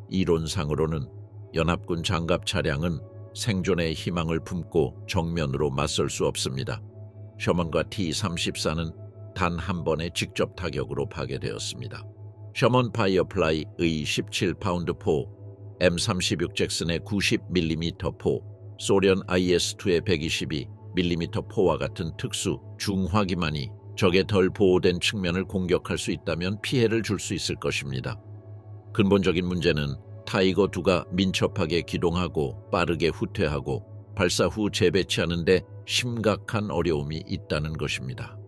A: 이론상으로는 연합군 장갑 차량은 생존의 희망을 품고 정면으로 맞설 수 없습니다. 셔먼과 T-34는 단 한 번의 직접 타격으로 파괴되었습니다. 셔먼 파이어플라이의 17파운드 포, M36 잭슨의 90mm 포, 소련 IS-2의 122mm 포와 같은 특수 중화기만이 적의 덜 보호된 측면을 공격할 수 있다면 피해를 줄 수 있을 것입니다. 근본적인 문제는 타이거2가 민첩하게 기동하고 빠르게 후퇴하고 발사 후 재배치하는 데 심각한 어려움이 있다는 것입니다.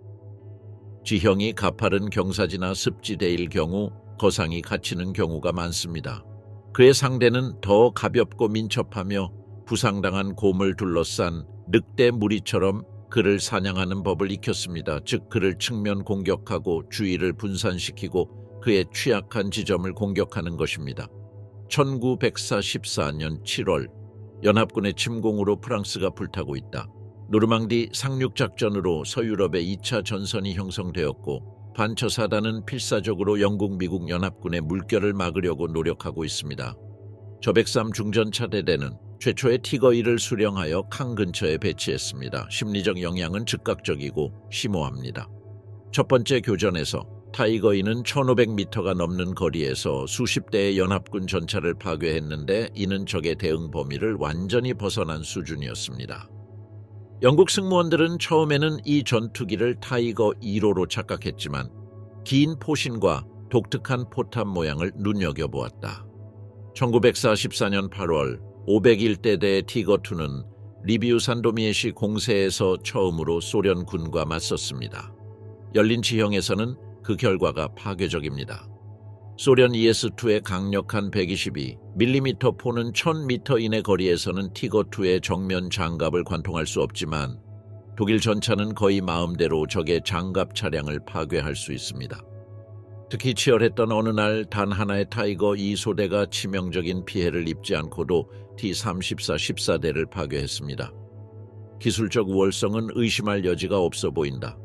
A: 지형이 가파른 경사지나 습지대일 경우 거상이 갇히는 경우가 많습니다. 그의 상대는 더 가볍고 민첩하며 부상당한 곰을 둘러싼 늑대 무리처럼 그를 사냥하는 법을 익혔습니다. 즉 그를 측면 공격하고 주의를 분산시키고 그의 취약한 지점을 공격하는 것입니다. 1914년 7월 연합군의 침공으로 프랑스가 불타고 있다. 노르망디 상륙작전으로 서유럽의 2차 전선이 형성되었고 반처사단은 필사적으로 영국, 미국 연합군의 물결을 막으려고 노력하고 있습니다. 저백삼 중전차대대는 최초의 티거2를 수령하여 칸 근처에 배치했습니다. 심리적 영향은 즉각적이고 심오합니다. 첫 번째 교전에서 타이거2는 1500m가 넘는 거리에서 수십 대의 연합군 전차를 파괴했는데 이는 적의 대응 범위를 완전히 벗어난 수준이었습니다. 영국 승무원들은 처음에는 이 전투기를 타이거 1호로 착각했지만 긴 포신과 독특한 포탑 모양을 눈여겨보았다. 1944년 8월 501대대의 티거2는 리비우 산도미에시 공세에서 처음으로 소련 군과 맞섰습니다. 열린 지형에서는 그 결과가 파괴적입니다. 소련 ES-2의 강력한 122mm 포는 1000m 이내 거리에서는 티거2의 정면 장갑을 관통할 수 없지만 독일 전차는 거의 마음대로 적의 장갑 차량을 파괴할 수 있습니다. 특히 치열했던 어느 날 단 하나의 타이거 2소대가 치명적인 피해를 입지 않고도 T-34 14대를 파괴했습니다. 기술적 우월성은 의심할 여지가 없어 보인다.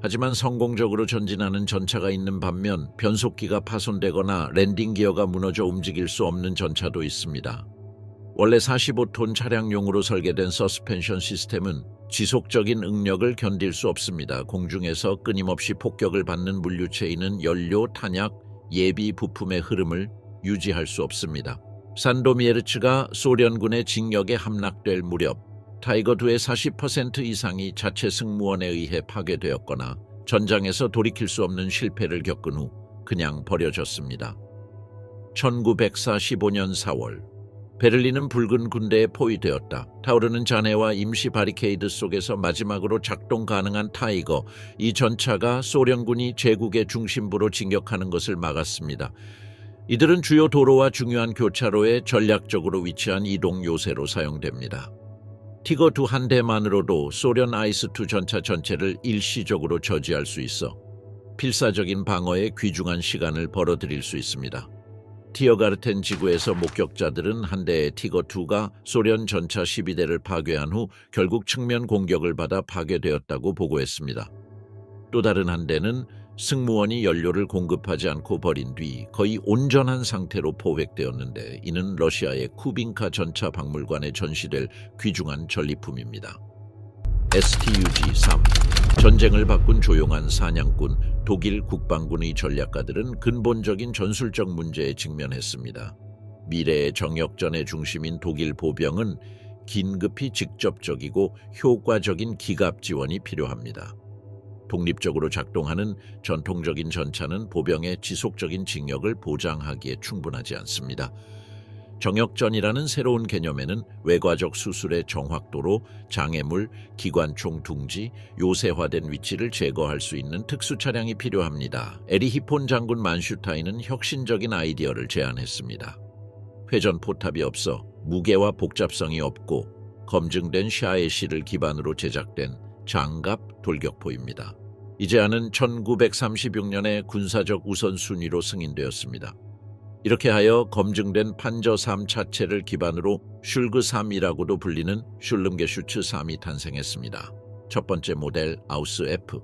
A: 하지만 성공적으로 전진하는 전차가 있는 반면 변속기가 파손되거나 랜딩 기어가 무너져 움직일 수 없는 전차도 있습니다. 원래 45톤 차량용으로 설계된 서스펜션 시스템은 지속적인 응력을 견딜 수 없습니다. 공중에서 끊임없이 폭격을 받는 물류체인은 연료, 탄약, 예비 부품의 흐름을 유지할 수 없습니다. 산도미에르츠가 소련군의 징역에 함락될 무렵 타이거2의 40% 이상이 자체 승무원에 의해 파괴되었거나 전장에서 돌이킬 수 없는 실패를 겪은 후 그냥 버려졌습니다. 1945년 4월 베를린은 붉은 군대에 포위되었다. 타오르는 잔해와 임시 바리케이드 속에서 마지막으로 작동 가능한 타이거, 이 전차가 소련군이 제국의 중심부로 진격하는 것을 막았습니다. 이들은 주요 도로와 중요한 교차로에 전략적으로 위치한 이동 요새로 사용됩니다. 티거2 한 대만으로도 소련 아이스-2 전차 전체를 일시적으로 저지할 수 있어 필사적인 방어에 귀중한 시간을 벌어들일 수 있습니다. 티어가르텐 지구에서 목격자들은 한 대의 티거2가 소련 전차 12대를 파괴한 후 결국 측면 공격을 받아 파괴되었다고 보고했습니다. 또 다른 한 대는 승무원이 연료를 공급하지 않고 버린 뒤 거의 온전한 상태로 포획되었는데, 이는 러시아의 쿠빈카 전차 박물관에 전시될 귀중한 전리품입니다. STUG-3 전쟁을 바꾼 조용한 사냥꾼. 독일 국방군의 전략가들은 근본적인 전술적 문제에 직면했습니다. 미래의 정역전의 중심인 독일 보병은 긴급히 직접적이고 효과적인 기갑 지원이 필요합니다. 독립적으로 작동하는 전통적인 전차는 보병의 지속적인 징역을 보장하기에 충분하지 않습니다. 정역전이라는 새로운 개념에는 외과적 수술의 정확도로 장애물, 기관총 둥지, 요새화된 위치를 제거할 수 있는 특수 차량이 필요합니다. 에리히폰 장군 만슈타인은 혁신적인 아이디어를 제안했습니다. 회전 포탑이 없어 무게와 복잡성이 없고 검증된 샤에시를 기반으로 제작된 장갑 돌격포입니다. 이 제안은 1936년에 군사적 우선순위로 승인되었습니다. 이렇게 하여 검증된 판저3 차체를 기반으로 슐그3이라고도 불리는 슐름게슈츠3이 탄생했습니다. 첫 번째 모델 아우스 F.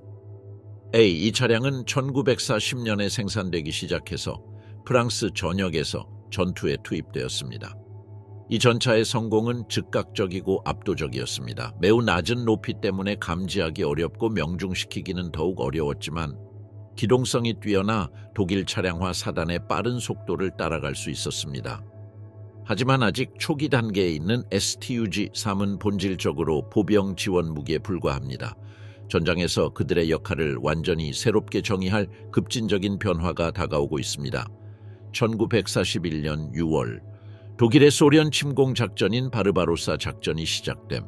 A: 이 차량은 1940년에 생산되기 시작해서 프랑스 전역에서 전투에 투입되었습니다. 이 전차의 성공은 즉각적이고 압도적이었습니다. 매우 낮은 높이 때문에 감지하기 어렵고 명중시키기는 더욱 어려웠지만 기동성이 뛰어나 독일 차량화 사단의 빠른 속도를 따라갈 수 있었습니다. 하지만 아직 초기 단계에 있는 STUG-3은 본질적으로 보병 지원 무기에 불과합니다. 전장에서 그들의 역할을 완전히 새롭게 정의할 급진적인 변화가 다가오고 있습니다. 1941년 6월 독일의 소련 침공 작전인 바르바로사 작전이 시작됨.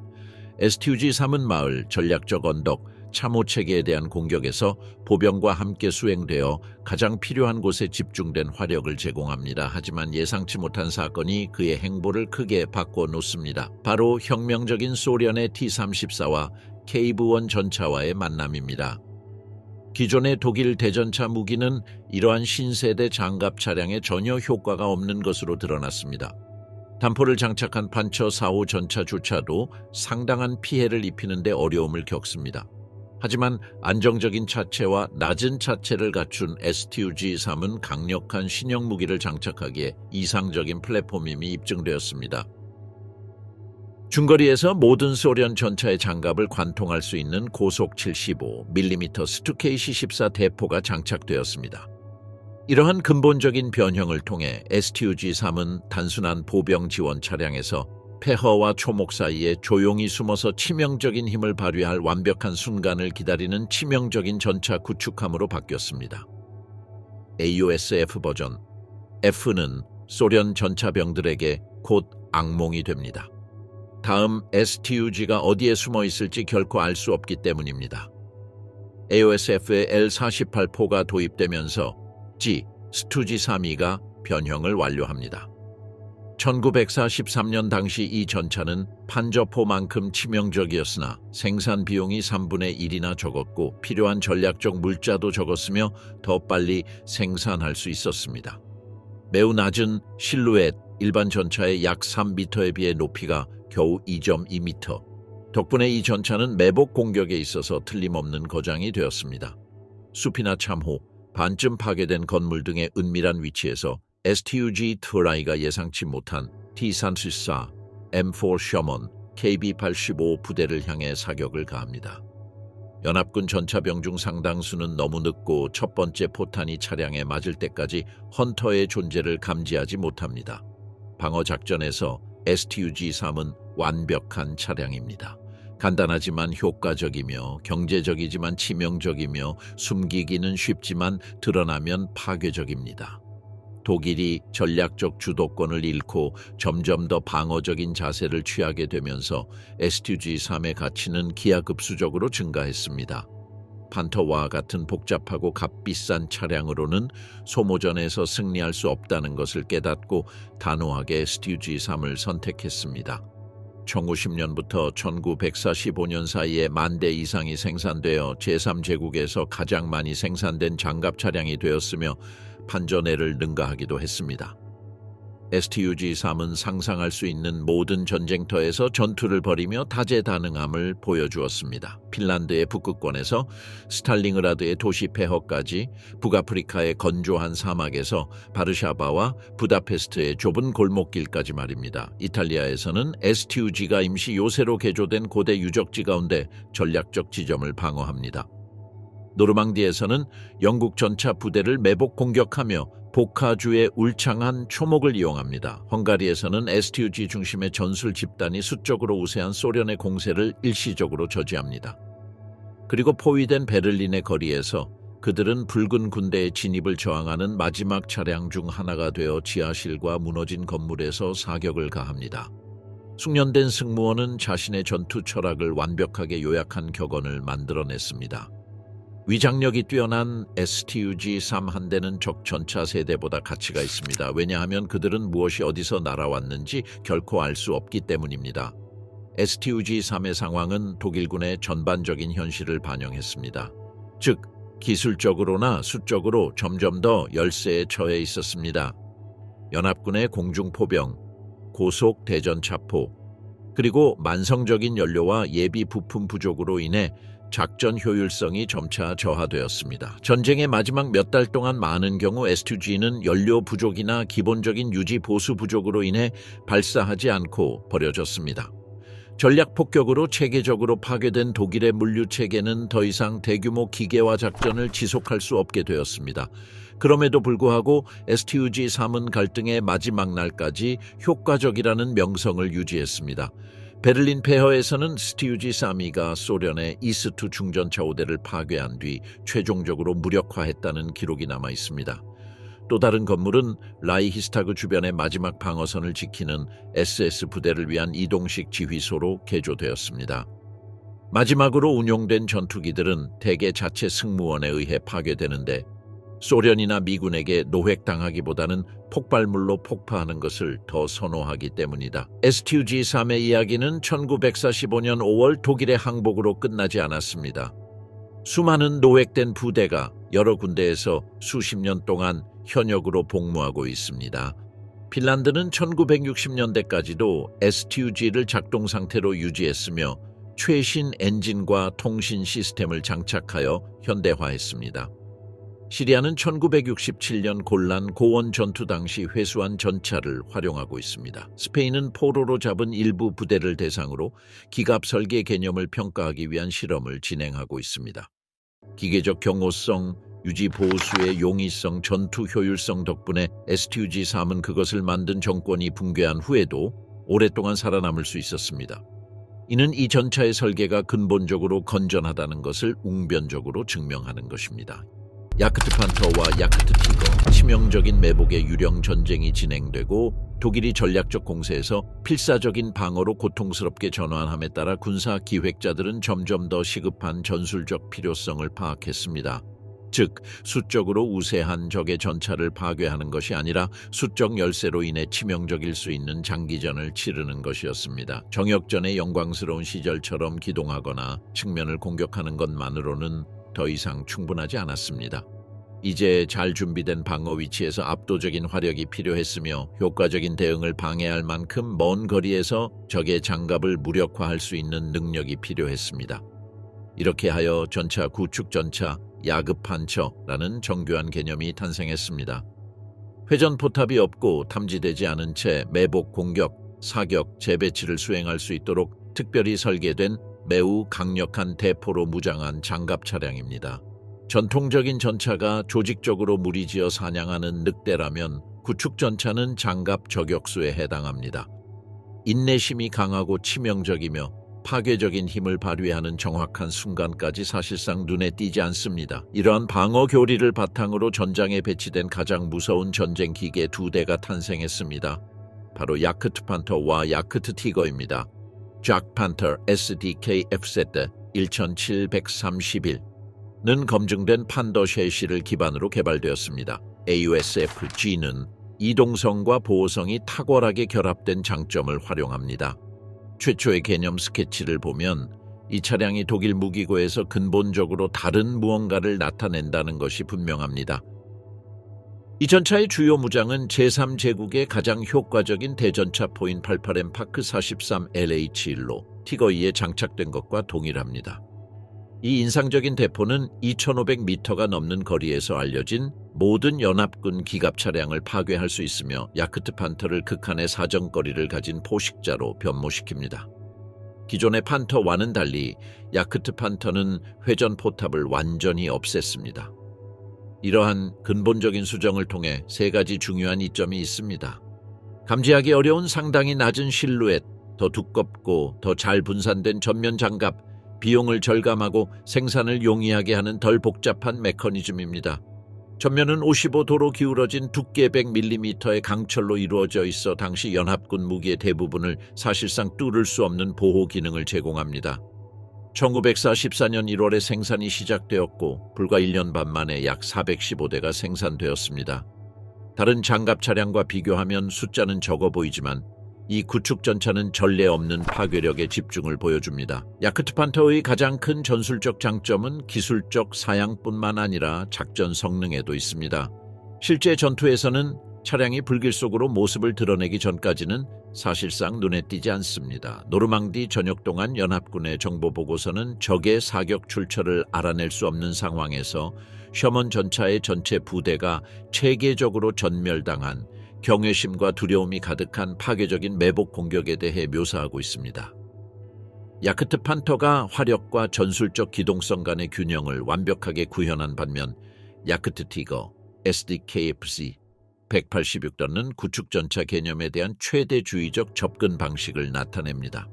A: STUG-3은 마을, 전략적 언덕, 참호 체계에 대한 공격에서 보병과 함께 수행되어 가장 필요한 곳에 집중된 화력을 제공합니다. 하지만 예상치 못한 사건이 그의 행보를 크게 바꿔놓습니다. 바로 혁명적인 소련의 T-34와 KV-1 전차와의 만남입니다. 기존의 독일 대전차 무기는 이러한 신세대 장갑 차량에 전혀 효과가 없는 것으로 드러났습니다. 단포를 장착한 판처 4호 전차조차도 상당한 피해를 입히는 데 어려움을 겪습니다. 하지만 안정적인 차체와 낮은 차체를 갖춘 STUG-3은 강력한 신형 무기를 장착하기에 이상적인 플랫폼임이 입증되었습니다. 중거리에서 모든 소련 전차의 장갑을 관통할 수 있는 고속 75mm 스투케이시-14 대포가 장착되었습니다. 이러한 근본적인 변형을 통해 STUG-3은 단순한 보병 지원 차량에서 폐허와 초목 사이에 조용히 숨어서 치명적인 힘을 발휘할 완벽한 순간을 기다리는 치명적인 전차 구축함으로 바뀌었습니다. AUSF 버전 F는 소련 전차병들에게 곧 악몽이 됩니다. 다음 STUG가 어디에 숨어 있을지 결코 알 수 없기 때문입니다. AOSF의 L-48포가 도입되면서 STUG-3가 변형을 완료합니다. 1943년 당시 이 전차는 판저포만큼 치명적이었으나 생산 비용이 3분의 1이나 적었고 필요한 전략적 물자도 적었으며 더 빨리 생산할 수 있었습니다. 매우 낮은 실루엣, 일반 전차의 약 3m에 비해 높이가 겨우 2.2m. 덕분에 이 전차는 매복 공격에 있어서 틀림없는 거장이 되었습니다. 숲이나 참호, 반쯤 파괴된 건물 등의 은밀한 위치에서 STUG-2가 예상치 못한 T-34, M4 셔먼, KB-85 부대를 향해 사격을 가합니다. 연합군 전차병 중 상당수는 너무 늦고 첫 번째 포탄이 차량에 맞을 때까지 헌터의 존재를 감지하지 못합니다. 방어 작전에서 STUG-3은 완벽한 차량입니다. 간단하지만 효과적이며 경제적이지만 치명적이며 숨기기는 쉽지만 드러나면 파괴적입니다. 독일이 전략적 주도권을 잃고 점점 더 방어적인 자세를 취하게 되면서 STUG-3의 가치는 기하급수적으로 증가했습니다. 판터와 같은 복잡하고 값비싼 차량으로는 소모전에서 승리할 수 없다는 것을 깨닫고 단호하게 STUG-3을 선택했습니다. 1910년부터 1945년 사이에 10,000대 이상이 생산되어 제3제국에서 가장 많이 생산된 장갑 차량이 되었으며 판전해를 능가하기도 했습니다. STUG-3은 상상할 수 있는 모든 전쟁터에서 전투를 벌이며 다재다능함을 보여주었습니다. 핀란드의 북극권에서 스탈링그라드의 도시 폐허까지, 북아프리카의 건조한 사막에서 바르샤바와 부다페스트의 좁은 골목길까지 말입니다. 이탈리아에서는 STUG가 임시 요새로 개조된 고대 유적지 가운데 전략적 지점을 방어합니다. 노르망디에서는 영국 전차 부대를 매복 공격하며 보카주의 울창한 초목을 이용합니다. 헝가리에서는 STUG 중심의 전술 집단이 수적으로 우세한 소련의 공세를 일시적으로 저지합니다. 그리고 포위된 베를린의 거리에서 그들은 붉은 군대의 진입을 저항하는 마지막 차량 중 하나가 되어 지하실과 무너진 건물에서 사격을 가합니다. 숙련된 승무원은 자신의 전투 철학을 완벽하게 요약한 격언을 만들어냈습니다. 위장력이 뛰어난 STUG-3 한 대는 적 전차 세대보다 가치가 있습니다. 왜냐하면 그들은 무엇이 어디서 날아왔는지 결코 알 수 없기 때문입니다. STUG-3의 상황은 독일군의 전반적인 현실을 반영했습니다. 즉, 기술적으로나 수적으로 점점 더 열세에 처해 있었습니다. 연합군의 공중포병, 고속 대전차포, 그리고 만성적인 연료와 예비 부품 부족으로 인해 작전 효율성이 점차 저하되었습니다. 전쟁의 마지막 몇 달 동안 많은 경우 STUG는 연료 부족이나 기본적인 유지 보수 부족으로 인해 발사하지 않고 버려졌습니다. 전략 폭격으로 체계적으로 파괴된 독일의 물류 체계는 더 이상 대규모 기계화 작전을 지속할 수 없게 되었습니다. 그럼에도 불구하고 STUG-3은 갈등의 마지막 날까지 효과적이라는 명성을 유지했습니다. 베를린 폐허에서는 STUG-3가 소련의 이스트 중전차 5대를 파괴한 뒤 최종적으로 무력화했다는 기록이 남아 있습니다. 또 다른 건물은 라이히스타그 주변의 마지막 방어선을 지키는 SS 부대를 위한 이동식 지휘소로 개조되었습니다. 마지막으로 운용된 전투기들은 대개 자체 승무원에 의해 파괴되는데, 소련이나 미군에게 노획당하기보다는 폭발물로 폭파하는 것을 더 선호하기 때문이다. STUG-3의 이야기는 1945년 5월 독일의 항복으로 끝나지 않았습니다. 수많은 노획된 부대가 여러 군데에서 수십 년 동안 현역으로 복무하고 있습니다. 핀란드는 1960년대까지도 STUG를 작동 상태로 유지했으며 최신 엔진과 통신 시스템을 장착하여 현대화했습니다. 시리아는 1967년 골란 고원 전투 당시 회수한 전차를 활용하고 있습니다. 스페인은 포로로 잡은 일부 부대를 대상으로 기갑 설계 개념을 평가하기 위한 실험을 진행하고 있습니다. 기계적 경호성, 유지 보수의 용이성, 전투 효율성 덕분에 STUG-3은 그것을 만든 정권이 붕괴한 후에도 오랫동안 살아남을 수 있었습니다. 이는 이 전차의 설계가 근본적으로 건전하다는 것을 웅변적으로 증명하는 것입니다. 야크트 판터와 야크트 티거, 치명적인 매복의 유령 전쟁이 진행되고 독일이 전략적 공세에서 필사적인 방어로 고통스럽게 전환함에 따라 군사 기획자들은 점점 더 시급한 전술적 필요성을 파악했습니다. 즉, 수적으로 우세한 적의 전차를 파괴하는 것이 아니라 수적 열세로 인해 치명적일 수 있는 장기전을 치르는 것이었습니다. 정역전의 영광스러운 시절처럼 기동하거나 측면을 공격하는 것만으로는 더 이상 충분하지 않았습니다. 이제 잘 준비된 방어 위치에서 압도적인 화력이 필요했으며 효과적인 대응을 방해할 만큼 먼 거리에서 적의 장갑을 무력화할 수 있는 능력이 필요했습니다. 이렇게 하여 전차 구축 전차, 야급 판처라는 정교한 개념이 탄생했습니다. 회전 포탑이 없고 탐지되지 않은 채 매복 공격, 사격, 재배치를 수행할 수 있도록 특별히 설계된 매우 강력한 대포로 무장한 장갑 차량입니다. 전통적인 전차가 조직적으로 무리지어 사냥하는 늑대라면 구축 전차는 장갑 저격수에 해당합니다. 인내심이 강하고 치명적이며 파괴적인 힘을 발휘하는 정확한 순간까지 사실상 눈에 띄지 않습니다. 이러한 방어 교리를 바탕으로 전장에 배치된 가장 무서운 전쟁 기계 2대가 탄생했습니다. 바로 야크트 판터와 야크트 티거입니다. 작 판터 SDK FZ 1731는 검증된 판더 셰시를 기반으로 개발되었습니다. AUSFG는 이동성과 보호성이 탁월하게 결합된 장점을 활용합니다. 최초의 개념 스케치를 보면 이 차량이 독일 무기고에서 근본적으로 다른 무언가를 나타낸다는 것이 분명합니다. 이 전차의 주요 무장은 제3제국의 가장 효과적인 대전차 포인 88M 파크 43 LH1로 티거2에 장착된 것과 동일합니다. 이 인상적인 대포는 2,500m가 넘는 거리에서 알려진 모든 연합군 기갑 차량을 파괴할 수 있으며 야크트 판터를 극한의 사정거리를 가진 포식자로 변모시킵니다. 기존의 판터와는 달리 야크트 판터는 회전 포탑을 완전히 없앴습니다. 이러한 근본적인 수정을 통해 세 가지 중요한 이점이 있습니다. 감지하기 어려운 상당히 낮은 실루엣, 더 두껍고 더 잘 분산된 전면 장갑, 비용을 절감하고 생산을 용이하게 하는 덜 복잡한 메커니즘입니다. 전면은 55도로 기울어진 두께 100mm의 강철로 이루어져 있어 당시 연합군 무기의 대부분을 사실상 뚫을 수 없는 보호 기능을 제공합니다. 1944년 1월에 생산이 시작되었고 불과 1년 반 만에 약 415대가 생산되었습니다. 다른 장갑 차량과 비교하면 숫자는 적어 보이지만 이 구축 전차는 전례 없는 파괴력의 집중을 보여줍니다. 야크트 판터의 가장 큰 전술적 장점은 기술적 사양뿐만 아니라 작전 성능에도 있습니다. 실제 전투에서는 차량이 불길속으로 모습을 드러내기 전까지는 사실상 눈에 띄지 않습니다. 노르망디 전역 동안 연합군의 정보보고서는 적의 사격 출처를 알아낼 수 없는 상황에서 셔먼 전차의 전체 부대가 체계적으로 전멸당한 경외심과 두려움이 가득한 파괴적인 매복 공격에 대해 묘사하고 있습니다. 야크트 판터가 화력과 전술적 기동성 간의 균형을 완벽하게 구현한 반면 야크트 티거, SDKFC 186던은 구축전차 개념에 대한 최대주의적 접근 방식을 나타냅니다.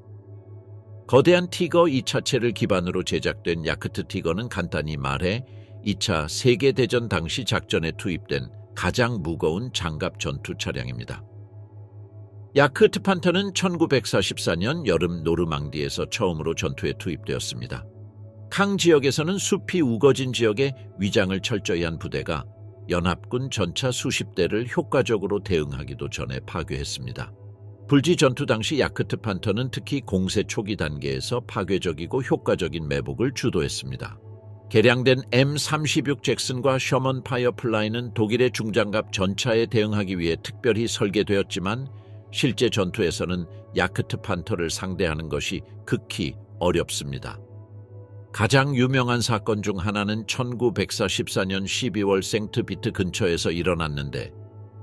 A: 거대한 티거 2차체를 기반으로 제작된 야크트 티거는 간단히 말해 2차 세계대전 당시 작전에 투입된 가장 무거운 장갑 전투 차량입니다. 야크트 판터는 1944년 여름 노르망디에서 처음으로 전투에 투입되었습니다. 캉 지역에서는 숲이 우거진 지역에 위장을 철저히 한 부대가 연합군 전차 수십 대를 효과적으로 대응하기도 전에 파괴했습니다. 불지 전투 당시 야크트 판터는 특히 공세 초기 단계에서 파괴적이고 효과적인 매복을 주도했습니다. 개량된 M36 잭슨과 셔먼 파이어플라이는 독일의 중장갑 전차에 대응하기 위해 특별히 설계되었지만 실제 전투에서는 야크트 판터를 상대하는 것이 극히 어렵습니다. 가장 유명한 사건 중 하나는 1944년 12월 생트비트 근처에서 일어났는데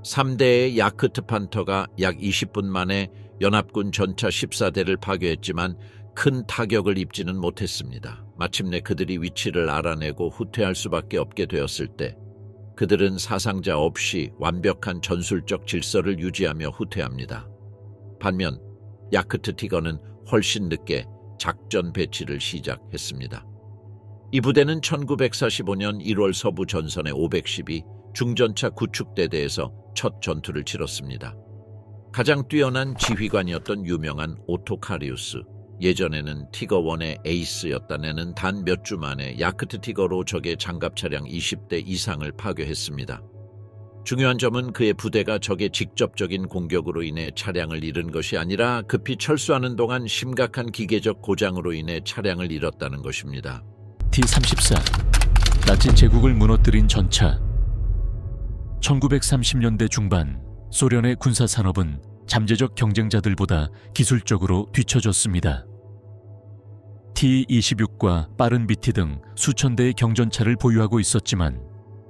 A: 3대의 야크트 판터가 약 20분 만에 연합군 전차 14대를 파괴했지만 큰 타격을 입지는 못했습니다. 마침내 그들이 위치를 알아내고 후퇴할 수밖에 없게 되었을 때 그들은 사상자 없이 완벽한 전술적 질서를 유지하며 후퇴합니다. 반면 야크트 티거는 훨씬 늦게 작전 배치를 시작했습니다. 이 부대는 1945년 1월 서부 전선의 512 중전차 구축대대에서 첫 전투를 치렀습니다. 가장 뛰어난 지휘관이었던 유명한 오토 카리우스, 예전에는 티거1의 에이스였다네는 단 몇 주 만에 야크트 티거로 적의 장갑 차량 20대 이상을 파괴했습니다. 중요한 점은 그의 부대가 적의 직접적인 공격으로 인해 차량을 잃은 것이 아니라 급히 철수하는 동안 심각한 기계적 고장으로 인해 차량을 잃었다는 것입니다.
B: T-34, 나치 제국을 무너뜨린 전차. 1930년대 중반 소련의 군사산업은 잠재적 경쟁자들보다 기술적으로 뒤처졌습니다. T-26과 빠른 BT 등 수천 대의 경전차를 보유하고 있었지만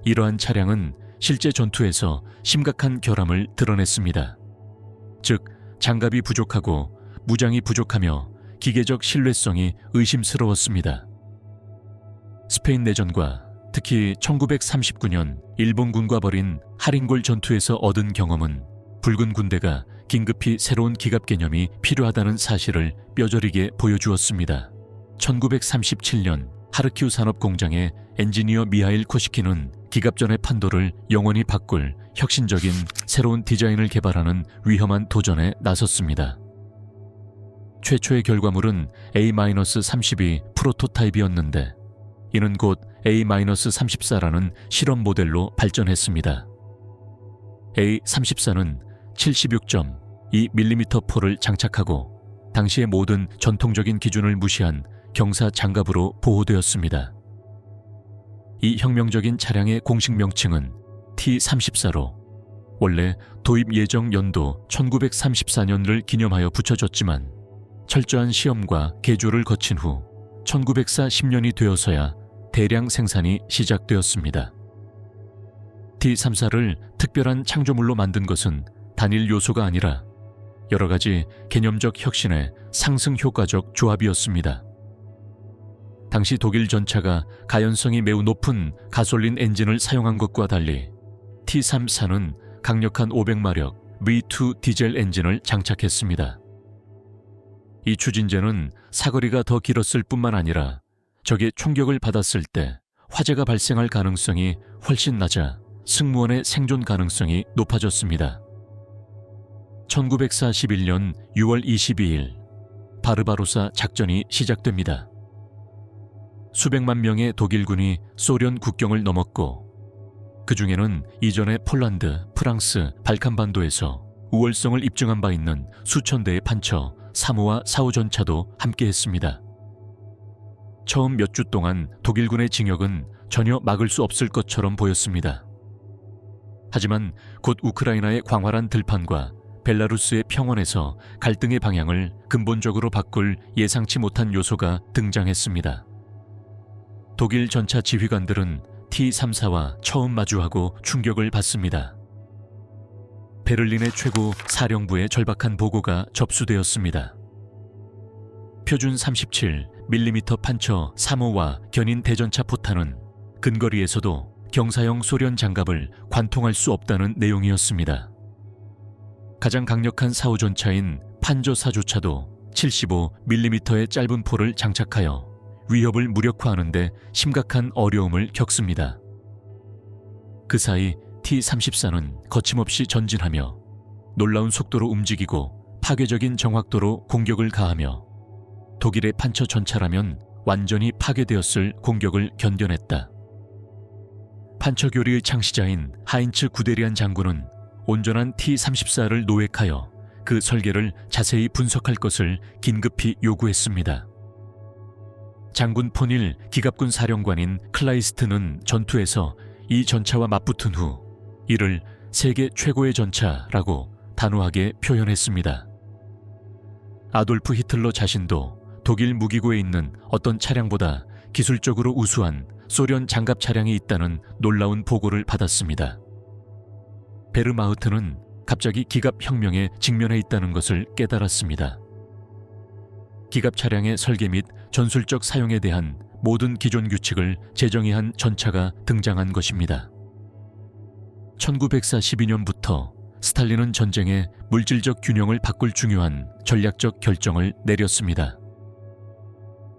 B: 이러한 차량은 실제 전투에서 심각한 결함을 드러냈습니다. 즉, 장갑이 부족하고 무장이 부족하며 기계적 신뢰성이 의심스러웠습니다. 스페인 내전과 특히 1939년 일본군과 벌인 하링골 전투에서 얻은 경험은 붉은 군대가 긴급히 새로운 기갑 개념이 필요하다는 사실을 뼈저리게 보여주었습니다. 1937년 하르키우 산업공장의 엔지니어 미하일 코시키는 기갑전의 판도를 영원히 바꿀 혁신적인 새로운 디자인을 개발하는 위험한 도전에 나섰습니다. 최초의 결과물은 A-32 프로토타입이었는데 이는 곧 A-34라는 실험 모델로 발전했습니다. A-34는 76.2mm 포를 장착하고 당시의 모든 전통적인 기준을 무시한 경사 장갑으로 보호되었습니다. 이 혁명적인 차량의 공식 명칭은 T-34로 원래 도입 예정 연도 1934년을 기념하여 붙여졌지만 철저한 시험과 개조를 거친 후 1904 10년이 되어서야 대량 생산이 시작되었습니다. T-34를 특별한 창조물로 만든 것은 단일 요소가 아니라 여러 가지 개념적 혁신의 상승 효과적 조합이었습니다. 당시 독일 전차가 가연성이 매우 높은 가솔린 엔진을 사용한 것과 달리 T-34는 강력한 500마력 V2 디젤 엔진을 장착했습니다. 이 추진제는 사거리가 더 길었을 뿐만 아니라 적의 총격을 받았을 때 화재가 발생할 가능성이 훨씬 낮아 승무원의 생존 가능성이 높아졌습니다. 1941년 6월 22일 바르바로사 작전이 시작됩니다. 수백만 명의 독일군이 소련 국경을 넘었고 그 중에는 이전에 폴란드, 프랑스, 발칸반도에서 우월성을 입증한 바 있는 수천 대의 판처 3호와 4호 전차도 함께했습니다. 처음 몇 주 동안 독일군의 진격은 전혀 막을 수 없을 것처럼 보였습니다. 하지만 곧 우크라이나의 광활한 들판과 벨라루스의 평원에서 갈등의 방향을 근본적으로 바꿀 예상치 못한 요소가 등장했습니다. 독일 전차 지휘관들은 T-34와 처음 마주하고 충격을 받습니다. 베를린의 최고 사령부의 절박한 보고가 접수되었습니다. 표준 37mm 판처 3호와 견인 대전차 포탄은 근거리에서도 경사형 소련 장갑을 관통할 수 없다는 내용이었습니다. 가장 강력한 4호 전차인 판저 4조차도 75mm의 짧은 포를 장착하여 위협을 무력화하는 데 심각한 어려움을 겪습니다. 그 사이 T-34는 거침없이 전진하며 놀라운 속도로 움직이고 파괴적인 정확도로 공격을 가하며 독일의 판처 전차라면 완전히 파괴되었을 공격을 견뎌냈다. 판처 교리의 창시자인 하인츠 구데리안 장군은 온전한 T-34를 노획하여 그 설계를 자세히 분석할 것을 긴급히 요구했습니다. 장군 폰일 기갑군 사령관인 클라이스트는 전투에서 이 전차와 맞붙은 후 이를 세계 최고의 전차라고 단호하게 표현했습니다. 아돌프 히틀러 자신도 독일 무기고에 있는 어떤 차량보다 기술적으로 우수한 소련 장갑 차량이 있다는 놀라운 보고를 받았습니다. 베르마흐트는 갑자기 기갑 혁명에 직면해 있다는 것을 깨달았습니다. 기갑 차량의 설계 및 전술적 사용에 대한 모든 기존 규칙을 재정의한 전차가 등장한 것입니다. 1942년부터 스탈린은 전쟁의 물질적 균형을 바꿀 중요한 전략적 결정을 내렸습니다.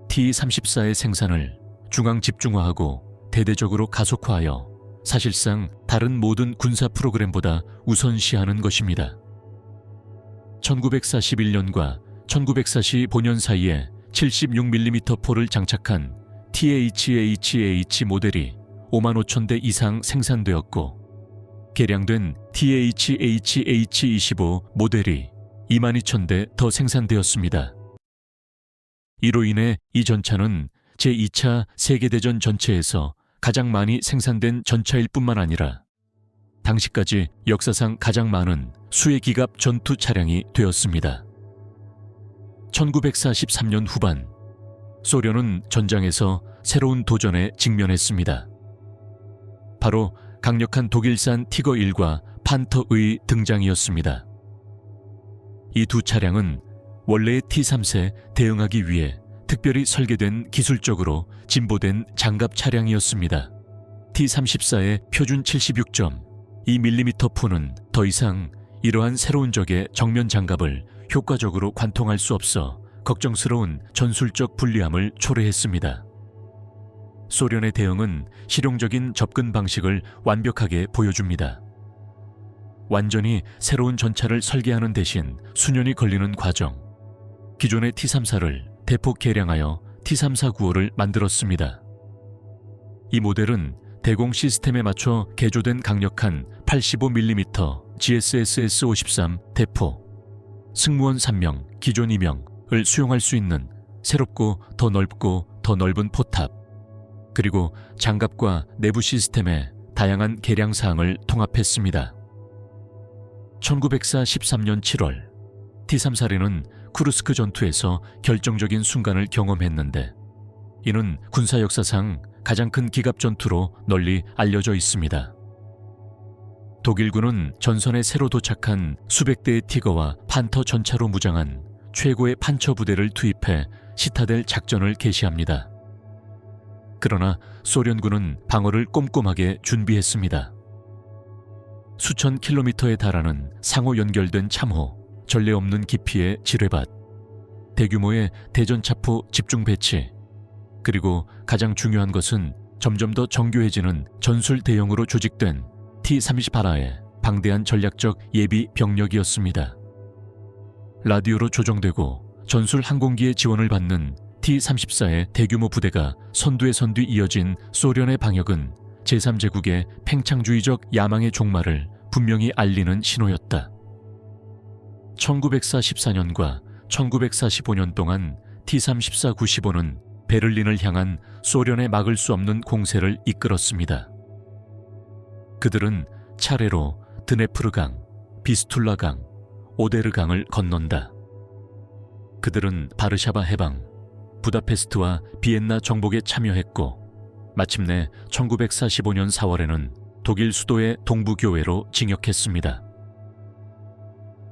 B: T-34의 생산을 중앙 집중화하고 대대적으로 가속화하여 사실상 다른 모든 군사 프로그램보다 우선시하는 것입니다. 1941년과 1945년 사이에 76mm 포를 장착한 THHH 모델이 55,000대 이상 생산되었고 개량된 THHH25 모델이 22,000대 더 생산되었습니다. 이로 인해 이 전차는 제2차 세계대전 전체에서 가장 많이 생산된 전차일 뿐만 아니라 당시까지 역사상 가장 많은 수해기갑 전투 차량이 되었습니다. 1943년 후반 소련은 전장에서 새로운 도전에 직면했습니다. 바로 강력한 독일산 티거1과 판터의 등장이었습니다. 이 두 차량은 원래의 T-3에 대응하기 위해 특별히 설계된 기술적으로 진보된 장갑 차량이었습니다. T-34의 표준 76.2mm 포는 더 이상 이러한 새로운 적의 정면 장갑을 효과적으로 관통할 수 없어 걱정스러운 전술적 불리함을 초래했습니다. 소련의 대응은 실용적인 접근 방식을 완벽하게 보여줍니다. 완전히 새로운 전차를 설계하는 대신 수년이 걸리는 과정. 기존의 T-34를 대폭 개량하여 T-3495를 만들었습니다. 이 모델은 대공 시스템에 맞춰 개조된 강력한 85mm GSSS-53 대포, 승무원 3명, 기존 2명을 수용할 수 있는 새롭고 더 넓고 더 넓은 포탑, 그리고 장갑과 내부 시스템에 다양한 개량 사항을 통합했습니다. 1904 13년 7월 T3 사례는 쿠르스크 전투에서 결정적인 순간을 경험했는데 이는 군사 역사상 가장 큰 기갑 전투로 널리 알려져 있습니다. 독일군은 전선에 새로 도착한 수백 대의 티거와 판터 전차로 무장한 최고의 판처 부대를 투입해 시타델 작전을 개시합니다. 그러나 소련군은 방어를 꼼꼼하게 준비했습니다. 수천 킬로미터에 달하는 상호 연결된 참호, 전례 없는 깊이의 지뢰밭, 대규모의 대전차포 집중 배치, 그리고 가장 중요한 것은 점점 더 정교해지는 전술 대형으로 조직된 T-38A의 방대한 전략적 예비 병력이었습니다. 라디오로 조정되고 전술 항공기의 지원을 받는 T-34의 대규모 부대가 선두에 선뒤 이어진 소련의 방역은 제3제국의 팽창주의적 야망의 종말을 분명히 알리는 신호였다. 1944년과 1945년 동안 T-34-95는 베를린을 향한 소련의 막을 수 없는 공세를 이끌었습니다. 그들은 차례로 드네프르강, 비스툴라강, 오데르강을 건넌다. 그들은 바르샤바 해방, 부다페스트와 비엔나 정복에 참여했고 마침내 1945년 4월에는 독일 수도의 동부교회로 진격했습니다.